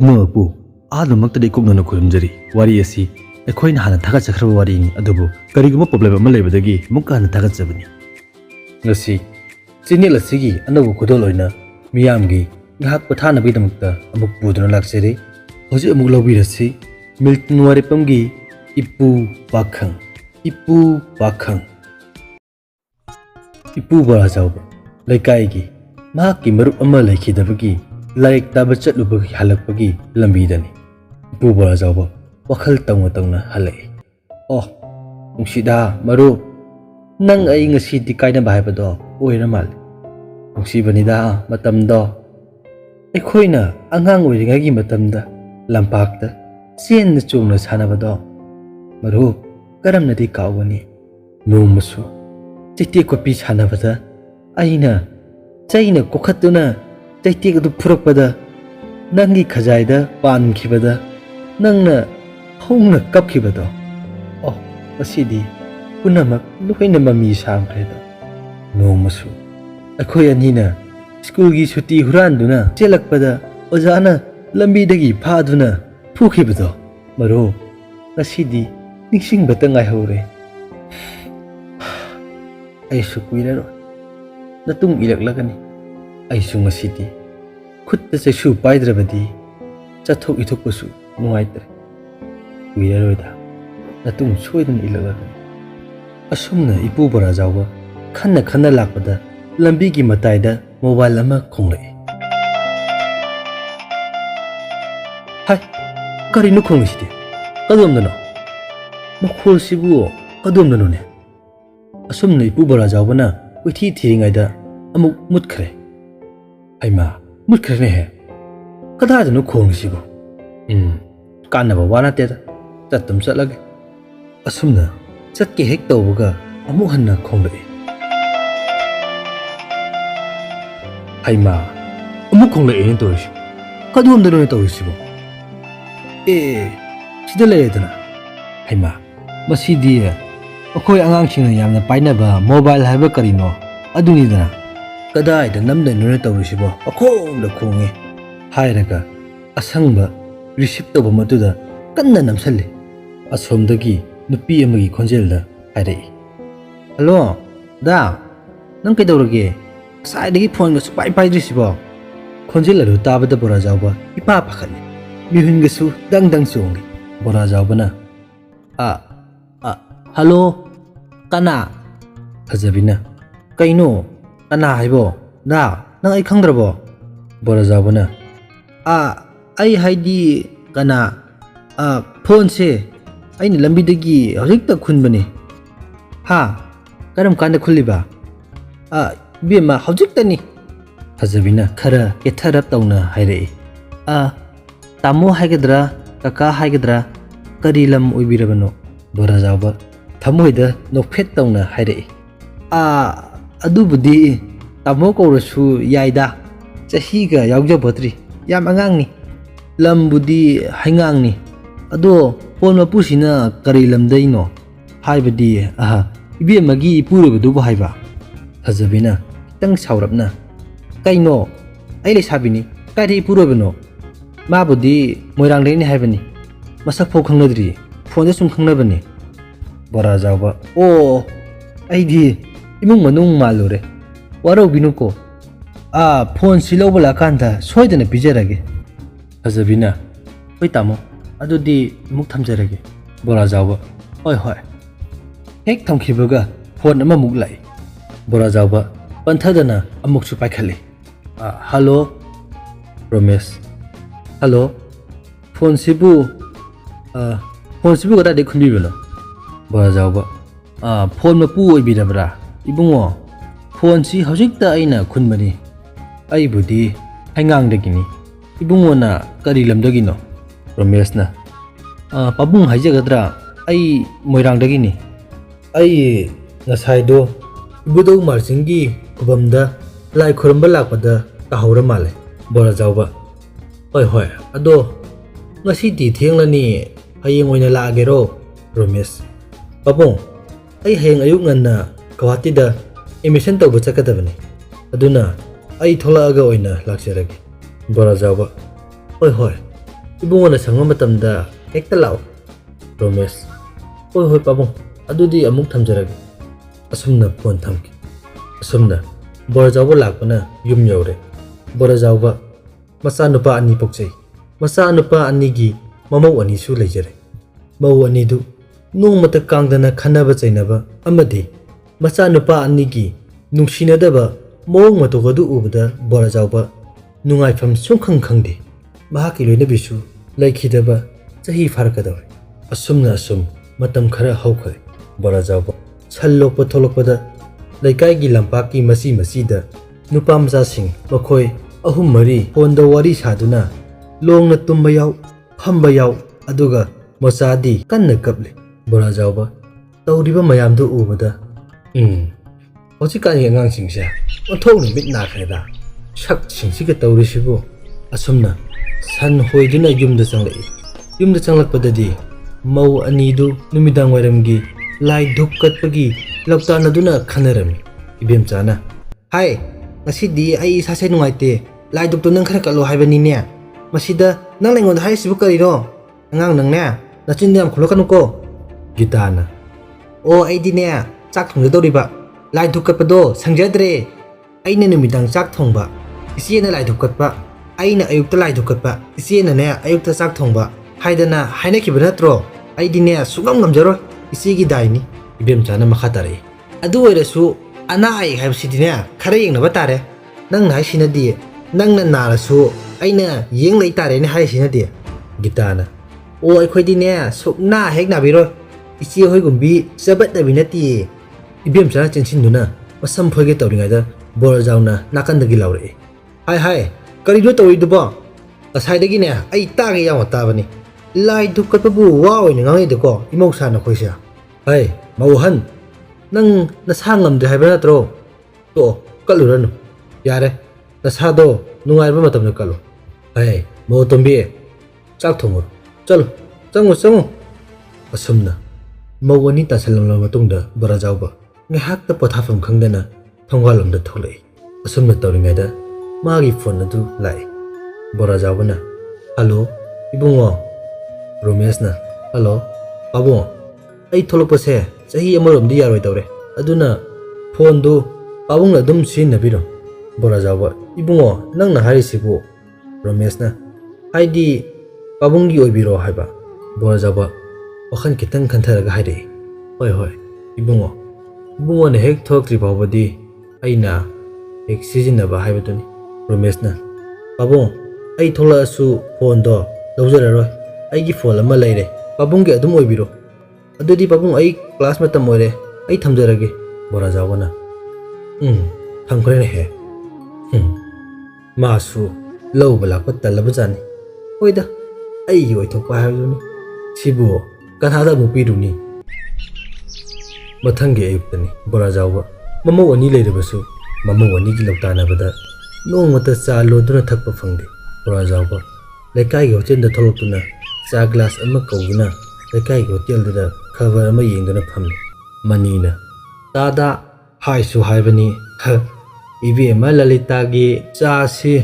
ꯃꯄꯨ ꯑꯥꯗꯃꯛꯇꯗꯤ ꯀꯨꯞꯅꯅ ꯈꯨꯔꯨꯝꯖꯔꯤ ꯋꯥꯔꯤ ꯑꯁꯤ ꯑꯩꯈꯣꯏꯅ ꯍꯥꯟꯅ ꯊꯥꯒꯠꯆꯈ꯭ꯔꯕ ꯋꯥꯔꯤꯅꯤ ꯑꯗꯨꯕꯨ ꯀꯔꯤꯒꯨꯝꯕ ꯄ꯭ꯔꯣꯕ꯭ꯂꯦꯝ ꯑꯃ ꯂꯩꯕꯗꯒꯤ ꯑꯃꯨꯛꯀ ꯍꯟꯅ ꯊꯥꯒꯠꯆꯕꯅꯤ ꯉꯁꯤ ꯆꯦꯅꯦꯜ ꯑꯁꯤꯒꯤ ꯑꯅꯧꯕ ꯈꯨꯗꯣꯜ ꯑꯣꯏꯅ ꯃꯤꯌꯥꯝꯒꯤ ꯉꯥꯏꯍꯥꯛ ꯄꯣꯊꯥꯅꯕꯒꯤꯗꯃꯛꯇ ꯑꯃꯨꯛ ꯄꯨꯗꯨꯅ ꯂꯥꯛꯆꯔꯤ ꯍꯧꯖꯤꯛ ꯑꯃꯨꯛ ꯂꯧꯕꯤꯔꯁꯤ ꯃꯤꯜꯇꯟ ꯋꯥꯔꯦꯄꯝꯒꯤ ꯏꯄꯨ ꯄꯥꯈꯪ ꯏꯄꯨ ꯄꯥꯈꯪ ꯏꯄꯨ ꯕꯣꯔꯥꯖꯥꯎꯕ ꯂꯩꯀꯥꯏꯒꯤ ꯃꯍꯥꯛꯀꯤ ꯃꯔꯨꯞ ꯑꯃ ꯂꯩꯈꯤꯗꯕꯒꯤ ꯂꯥꯏꯔꯤꯛ ꯇꯥꯕ ꯆꯠꯂꯨꯕꯒꯤ ꯍꯜꯂꯛꯄꯒꯤ ꯂꯝꯕꯤꯗꯅꯤ ꯏꯄꯨ ꯕꯣꯔꯥꯖꯥꯎꯕ ꯋꯥꯈꯜ ꯇꯧꯅ ꯇꯧꯅ ꯍꯜꯂꯛꯏ ꯑꯣ ꯅꯨꯡꯁꯤꯗꯥ ꯃꯔꯨꯞ ꯅꯪ ꯑꯩ ꯉꯁꯤꯗꯤ ꯀꯥꯏꯅꯕ ꯍꯥꯏꯕꯗꯣ ꯑꯣꯏꯔ ꯃꯥꯜꯂꯦ ꯅꯨꯡꯁꯤꯕꯅꯤꯗ ꯃꯇꯝꯗꯣ ꯑꯩꯈꯣꯏꯅ ꯑꯉꯥꯡ ꯑꯣꯏꯔꯤꯉꯩꯒꯤ ꯃꯇꯝꯗ ꯂꯝꯄꯥꯛꯇ ꯆꯦꯟꯅ ꯆꯣꯡꯅ ꯁꯥꯟꯅꯕꯗꯣ ꯃꯔꯨꯞ ꯀꯔꯝꯅꯗꯤ ꯀꯥꯎꯒꯅꯤ ꯅꯣꯡꯃꯁꯨ ꯆꯩꯇꯦꯛ ꯀꯣꯠꯄꯤ ꯁꯥꯟꯅꯕꯗ ꯑꯩꯅ ꯆꯩꯅ ꯀꯣꯛꯈꯠꯇꯨꯅ ꯆꯩꯇꯦꯛ ꯑꯗꯨ ꯐꯨꯔꯛꯄꯗ ꯅꯪꯒꯤ ꯈꯖꯥꯏꯗ ꯄꯥꯟꯈꯤꯕꯗ ꯅꯪꯅ ꯍꯧꯅ ꯀꯞꯈꯤꯕꯗꯣ ꯑꯣ ꯉꯁꯤꯗꯤ ꯄꯨꯝꯅꯃꯛ ꯂꯣꯏꯅ ꯃꯃꯤ ꯁꯥꯡꯈ꯭ꯔꯦꯗ ꯅꯣꯡꯃꯁꯨ ꯑꯩꯈꯣꯏ ꯑꯅꯤꯅ ꯁ꯭ꯀꯨꯜꯒꯤ ꯁꯨꯇꯤ ꯍꯨꯔꯥꯟꯗꯨꯅ ꯆꯦꯜꯂꯛꯄꯗ ꯑꯣꯖꯥꯅ ꯂꯝꯕꯤꯗꯒꯤ ꯐꯥꯗꯨꯅ ꯐꯨꯈꯤꯕꯗꯣ ꯃꯔꯨꯞ ꯉꯁꯤꯗꯤ ꯅꯤꯡꯁꯤꯡꯕꯇ ꯉꯥꯏꯍꯧꯔꯦ ꯑꯩꯁꯨ ꯀꯨꯏꯔꯔꯣꯏ ꯅꯇꯨꯡ ꯏꯔꯛꯂꯒꯅꯤ ꯑꯩꯁꯨ ꯉꯁꯤꯗꯤ ꯈꯨꯠꯇ ꯆꯩꯁꯨ ꯄꯥꯏꯗ꯭ꯔꯕꯗꯤ ꯆꯠꯊꯣꯛ ꯏꯊꯣꯛꯄꯁꯨ ꯅꯨꯡꯉꯥꯏꯇ꯭ꯔꯦ ꯀꯨꯏꯔꯔꯣꯏꯗ ꯅꯇꯨꯡ ꯁꯣꯏꯗꯅ ꯏꯜꯂꯛꯂꯒꯅꯤ ꯑꯁꯨꯝꯅ ꯏꯄꯨ ꯕꯣꯔꯥꯖꯥꯎꯕ ꯈꯟꯅ ꯈꯟꯅ ꯂꯥꯛꯄꯗ ꯂꯝꯕꯤꯒꯤ ꯃꯇꯥꯏꯗ ꯃꯣꯕꯥꯏꯜ ꯑꯃ ꯈꯣꯡꯂꯛꯏ ꯍꯥꯏ ꯀꯔꯤꯅꯣ ꯈꯣꯡꯂꯤꯁꯤꯗꯤ ꯀꯗꯣꯝꯗꯅꯣ ꯃꯈꯣꯜꯁꯤꯕꯨ ꯀꯗꯣꯝꯗꯅꯣꯅꯦ ꯑꯁꯨꯝꯅ ꯏꯄꯨ ꯕꯣꯔꯥꯖꯥꯎꯕꯅ ꯀꯣꯏꯊꯤ ꯊꯤꯔꯤꯉꯩꯗ ꯑꯃꯨꯛ ꯃꯨꯠꯈ꯭ꯔꯦ ꯍꯩꯃꯥ ꯃꯨꯠꯈ꯭ꯔꯦꯅꯦꯍꯦ ꯀꯗꯥꯏꯗꯅꯣ ꯈꯣꯡꯂꯤꯁꯤꯕꯣ ꯀꯥꯟꯅꯕ ꯋꯥ ꯅꯠꯇꯦꯗ ꯆꯠꯇꯨꯝ ꯆꯠꯂꯒꯦ ꯑꯁꯨꯝꯅ ꯆꯠꯀꯦ ꯍꯦꯛ ꯇꯧꯕꯒ ꯑꯃꯨꯛ ꯍꯟꯅ ꯈꯣꯡꯂꯛꯏ ꯍꯩꯃꯥ ꯑꯃꯨꯛ ꯈꯣꯡꯂꯛꯑꯦꯅ ꯇꯧꯔꯤꯁꯤ ꯀꯗꯣꯝꯗꯅꯣ ꯇꯧꯔꯤꯁꯤꯕꯣ ꯁꯤꯗ ꯂꯩꯔꯦꯗꯅ ꯍꯩꯃꯥ ꯃꯁꯤꯗꯤ ꯑꯩꯈꯣꯏ ꯑꯉꯥꯡꯁꯤꯡꯅ ꯌꯥꯝꯅ ꯄꯥꯏꯅꯕ ꯃꯣꯕꯥꯏꯜ ꯍꯥꯏꯕ ꯀꯔꯤꯅꯣ ꯑꯗꯨꯅꯤꯗꯅ ꯀꯗꯥꯏꯗ ꯅꯝꯗꯣꯏꯅꯣ ꯇꯧꯔꯤꯁꯤꯕꯣ ꯄꯈꯣꯡꯗ ꯈꯣꯡꯉꯦ ꯍꯥꯏꯔꯒ ꯑꯁꯪꯕ ꯔꯤꯁꯤꯞ ꯇꯧꯕ ꯃꯗꯨꯗ ꯀꯟꯅ ꯅꯝꯁꯜꯂꯤ ꯑꯁꯣꯝꯗꯒꯤ ꯅꯨꯄꯤ ꯑꯃꯒꯤ ꯈꯣꯟꯖꯦꯜꯗ ꯍꯥꯏꯔꯛꯏ ꯍꯜꯂꯣ ꯗꯥ ꯅꯪ ꯀꯩꯗꯧꯔꯒꯦ ꯉꯁꯥꯏꯗꯒꯤ ꯐꯣꯟꯒ ꯁꯨꯡꯄꯥꯏ ꯄꯥꯏꯗ꯭ꯔꯤꯁꯤꯕꯣ ꯈꯣꯟꯖꯦꯜ ꯑꯗꯨ ꯇꯥꯕꯗ ꯕꯣꯔꯥꯖꯥꯎꯕ ꯏꯄꯥ ꯄꯥꯈꯠꯂꯤ ꯃꯤꯍꯨꯟꯒꯁꯨ ꯗꯪ ꯗꯪ ꯆꯣꯡꯂꯤ ꯕꯣꯔꯥꯖꯥꯎꯕꯅ ꯍꯜꯂꯣ ꯀꯅꯥ ꯐꯖꯕꯤꯅ ꯀꯩꯅꯣ ꯀꯅꯥ ꯍꯥꯏꯕꯣ ꯗꯥ ꯅꯪ ꯑꯩ ꯈꯪꯗ꯭ꯔꯕꯣ ꯕꯣꯔꯥꯖꯥꯎꯕꯅ ꯑꯩ ꯍꯥꯏꯗꯤ ꯀꯅꯥ ꯐꯣꯟꯁꯦ ꯑꯩꯅ ꯂꯝꯕꯤꯗꯒꯤ ꯍꯧꯖꯤꯛꯇ ꯈꯨꯟꯕꯅꯤ ꯍꯥ ꯀꯔꯝ ꯀꯥꯟꯗ ꯈꯨꯜꯂꯤꯕ ꯏꯕꯦꯝꯃ ꯍꯧꯖꯤꯛꯇꯅꯤ ꯐꯖꯕꯤꯅ ꯈꯔ ꯀꯦꯊꯔꯞ ꯇꯧꯅ ꯍꯥꯏꯔꯛꯏ ꯇꯥꯃꯣ ꯍꯥꯏꯒꯗ꯭ꯔꯥ ꯀꯀꯥ ꯍꯥꯏꯒꯗ꯭ꯔꯥ ꯀꯔꯤ ꯂꯝ ꯑꯣꯏꯕꯤꯔꯕꯅꯣ ꯕꯣꯔꯥꯖꯥꯎꯕ ꯊꯃꯣꯏꯗ ꯅꯣꯛꯐꯦꯠ ꯇꯧꯅ ꯍꯥꯏꯔꯛꯏ ꯑꯗꯨꯕꯨꯗꯤ ꯇꯥꯃꯣ ꯀꯧꯔꯁꯨ ꯌꯥꯏꯗ ꯆꯍꯤꯒ ꯌꯥꯎꯖꯕꯣꯇ꯭ꯔꯤ ꯌꯥꯝ ꯑꯉꯥꯡꯅꯤ ꯂꯝꯕꯨꯗꯤ ꯍꯩꯉꯥꯡꯅꯤ ꯑꯗꯣ ꯐꯣꯟ ꯃꯄꯨꯁꯤꯅ ꯀꯔꯤ ꯂꯝꯗꯩꯅꯣ ꯍꯥꯏꯕꯗꯤ ꯏꯕꯦꯝꯃꯒꯤ ꯏꯄꯨꯔꯣꯏꯕꯗꯨꯕꯨ ꯍꯥꯏꯕ ꯐꯖꯕꯤꯅ ꯈꯤꯇꯪ ꯁꯥꯎꯔꯞꯅ ꯀꯩꯅꯣ ꯑꯩ ꯂꯩꯁꯥꯕꯤꯅꯤ ꯀꯥꯏꯗ ꯏꯄꯨꯔꯣꯏꯕꯅꯣ ꯃꯥꯕꯨꯗꯤ ꯃꯣꯏꯔꯥꯡꯗꯩꯅꯤ ꯍꯥꯏꯕꯅꯤ ꯃꯁꯛ ꯐꯥꯎ ꯈꯪꯅꯗ꯭ꯔꯤ ꯐꯣꯟꯗ ꯁꯨꯝ ꯈꯪꯅꯕꯅꯤ ꯕꯣꯔꯥꯖꯥꯎꯕ ꯑꯣ ꯑꯩꯗꯤ ꯏꯃꯨꯡ ꯃꯅꯨꯡ ꯃꯥꯜꯂꯨꯔꯦ ꯋꯥꯔꯧꯕꯤꯅꯨꯀꯣ ꯐꯣꯟꯁꯤ ꯂꯧꯕ ꯂꯥꯛꯀꯥꯟꯗ ꯁꯣꯏꯗꯅ ꯄꯤꯖꯔꯒꯦ ꯐꯖꯕꯤꯅ ꯍꯣꯏ ꯇꯥꯃꯣ ꯑꯗꯨꯗꯤ ꯑꯃꯨꯛ ꯊꯝꯖꯔꯒꯦ ꯕꯣꯔꯥꯖꯥꯎꯕ ꯍꯣꯏ ꯍꯣꯏ ꯍꯦꯛ ꯊꯝꯈꯤꯕꯒ ꯐꯣꯟ ꯑꯃꯃꯨꯛ ꯂꯥꯛꯏ ꯕꯣꯔꯥꯖꯥꯎꯕ ꯄꯟꯊꯗꯅ ꯑꯃꯨꯛꯁꯨ ꯄꯥꯏꯈꯠꯂꯤ ꯍꯜꯂꯣ ꯔꯣꯃꯦꯁ ꯍꯜꯂꯣ ꯐꯣꯟꯁꯤꯕꯨ ꯀꯗꯥꯏꯗꯒꯤ ꯈꯨꯟꯕꯤꯕꯅꯣ ꯕꯣꯔꯥꯖꯥꯎꯕ ꯐꯣꯟ ꯃꯄꯨ ꯑꯣꯏꯕꯤꯔꯕ꯭ꯔꯥ ꯏꯕꯨꯡꯉꯣ ꯐꯣꯟꯁꯤ ꯍꯧꯖꯤꯛꯇ ꯑꯩꯅ ꯈꯨꯟꯕꯅꯤ ꯑꯩꯕꯨꯗꯤ ꯍꯩꯉꯥꯡꯗꯒꯤꯅꯤ ꯏꯕꯨꯡꯉꯣꯅ ꯀꯔꯤ ꯂꯝꯗꯒꯤꯅꯣ ꯔꯣꯃꯦꯁꯅ ꯄꯥꯕꯨꯡ ꯍꯥꯏꯖꯒꯗ꯭ꯔꯥ ꯑꯩ ꯃꯣꯏꯔꯥꯡꯗꯒꯤꯅꯤ ꯑꯩ ꯉꯁꯥꯏꯗꯣ ꯏꯕꯨꯙꯧ ꯃꯥꯔꯖꯤꯡꯒꯤ ꯈꯨꯕꯝꯗ ꯂꯥꯏ ꯈꯨꯔꯨꯝꯕ ꯂꯥꯛꯄꯗ ꯇꯥꯍꯧꯔ ꯃꯥꯜꯂꯦ ꯕꯣꯔꯥꯖꯥꯎꯕ ꯍꯣꯏ ꯍꯣꯏ ꯑꯗꯣ ꯉꯁꯤꯗꯤ ꯊꯦꯡꯂꯅꯤ ꯍꯌꯦꯡ ꯑꯣꯏꯅ ꯂꯥꯛꯑꯒꯦꯔꯣ ꯔꯣꯃꯦꯁ ꯄꯥꯕꯨꯡ ꯑꯩ ꯍꯌꯦꯡ ꯑꯌꯨꯛ ꯉꯟꯅ ꯒꯧꯍꯥꯇꯤꯗ ꯑꯦꯗꯃꯤꯁꯟ ꯇꯧꯕ ꯆꯠꯀꯗꯕꯅꯤ ꯑꯗꯨꯅ ꯑꯩ ꯊꯣꯛꯂꯛꯑꯒ ꯑꯣꯏꯅ ꯂꯥꯛꯆꯔꯒꯦ ꯕꯣꯔꯥꯖꯥꯎꯕ ꯍꯣꯏ ꯍꯣꯏ Ibungona sangma matamda hekta lao. Romesh, hoi pabung, adudi amuk thamjarage. Asumna phone thamki. Asumna Borazauba lakpana yum yaure. Borazauba masa nupa ani pokchai. Masa nupa ani gi mamau ani su leijare. Mau ani du nongmata kangdana khanaba chainaba amadi masa nupa ani gi nungsinadaba mong matogadu ubada Borazauba nungaifam sungkhang khangde. Mahaki loinabisu laikhidaba chahi farkadawre. Asum matam khara haukhare. Borazauba chalokpa tholokpada laikai lampaki masida nupa masasing makhoi ahum mari honda wari saduna longna tumba yaw phamba yaw aduga machadi kanna kaple. Borazauba tawriba mayamdu ubada hojikani angangsingse onthokni mit nakhreda sak singsiga tawrisibu. Asumna san hoiduna yumda changlakpadadi mau anidu numidang wairamgi lai dhuk katpagi laktanaduna khanarami. Ibemchana hai ngasidi ai sase nungaite lai dhuk to nang khara kalo haibani ne masida nang lengon hai sibu kariro angang nang ne nachin yam khulokanu ko. Gitana o aidi ne chak thongdoriba lai dhuk katpado sangjadre aina numidang chak thongba isiena lai dhuk katpa aina ayukta lai dhuk katpa isiena ne ayukta chak thongba haidana haina kiba natro aidi ne sugam ngamjaro isigi daini. Ibemchana makhatare adu oirasu ana ai haibsidine khara yengnaba tare nang hai sinadi nangna narasu aina yeng lai tare ne hai sinadi. Gitana o aikhodi ne sukna hekna biro isi hoi gumbi sabat da binati. Ibemchana chenchinduna masam phoge tawringaida Borazauna nakandagi laure. Hai karido tawriduba asaidagi ne ai tage yawa tabani lai dhukatpabu wa oina ngangideko imosana khoisa. Hai mauhan nang nasangamde haibra natro to kaluranu yare nasado nungaiba matamda kalu. Hai mau tombi chak thongor chalo changu. Asumna mau ani tasalamla matungda Borazauba ngahakta pothafam khangdana thongwalamda tholai. Asumna tawringaida magi phone adu lai. Borazaubana hello ibungo. Romeshna hello pabung ai tholopase chahi amarom di yaroi tawre aduna phone du pabungna dum sinabiro. Borazauba ibungo nangna harisibu. Romeshna haidi pabunggi oibiro haiba. Borazauba wakhan kitang khantharaga haire hoi ibungo ne hek thokri bawbadi aina hek sizinaba haibaduni. Romeshna pabung ai thola asu phone do lawjararoi aigi phone ama leire pabunggi adum oibiro adudi pabung ai class matam oire ai thamjarage. Borazaubana thamkhre ne he masu lawba lakpa talabajani hoida ai oithokpa haibuni sibu kanhada mupiruni. Mathangi ayuktani Borazauba mamau ani leirabasu mamau ani gi lawtanabada nongmata cha loduna thakpa phangde. Borazauba laikai hotenda tholotuna cha glass ama kauguna laikai hotel da khabar ama yengduna phamni. Manina tada haisu haibani ibi ama lalita gi cha si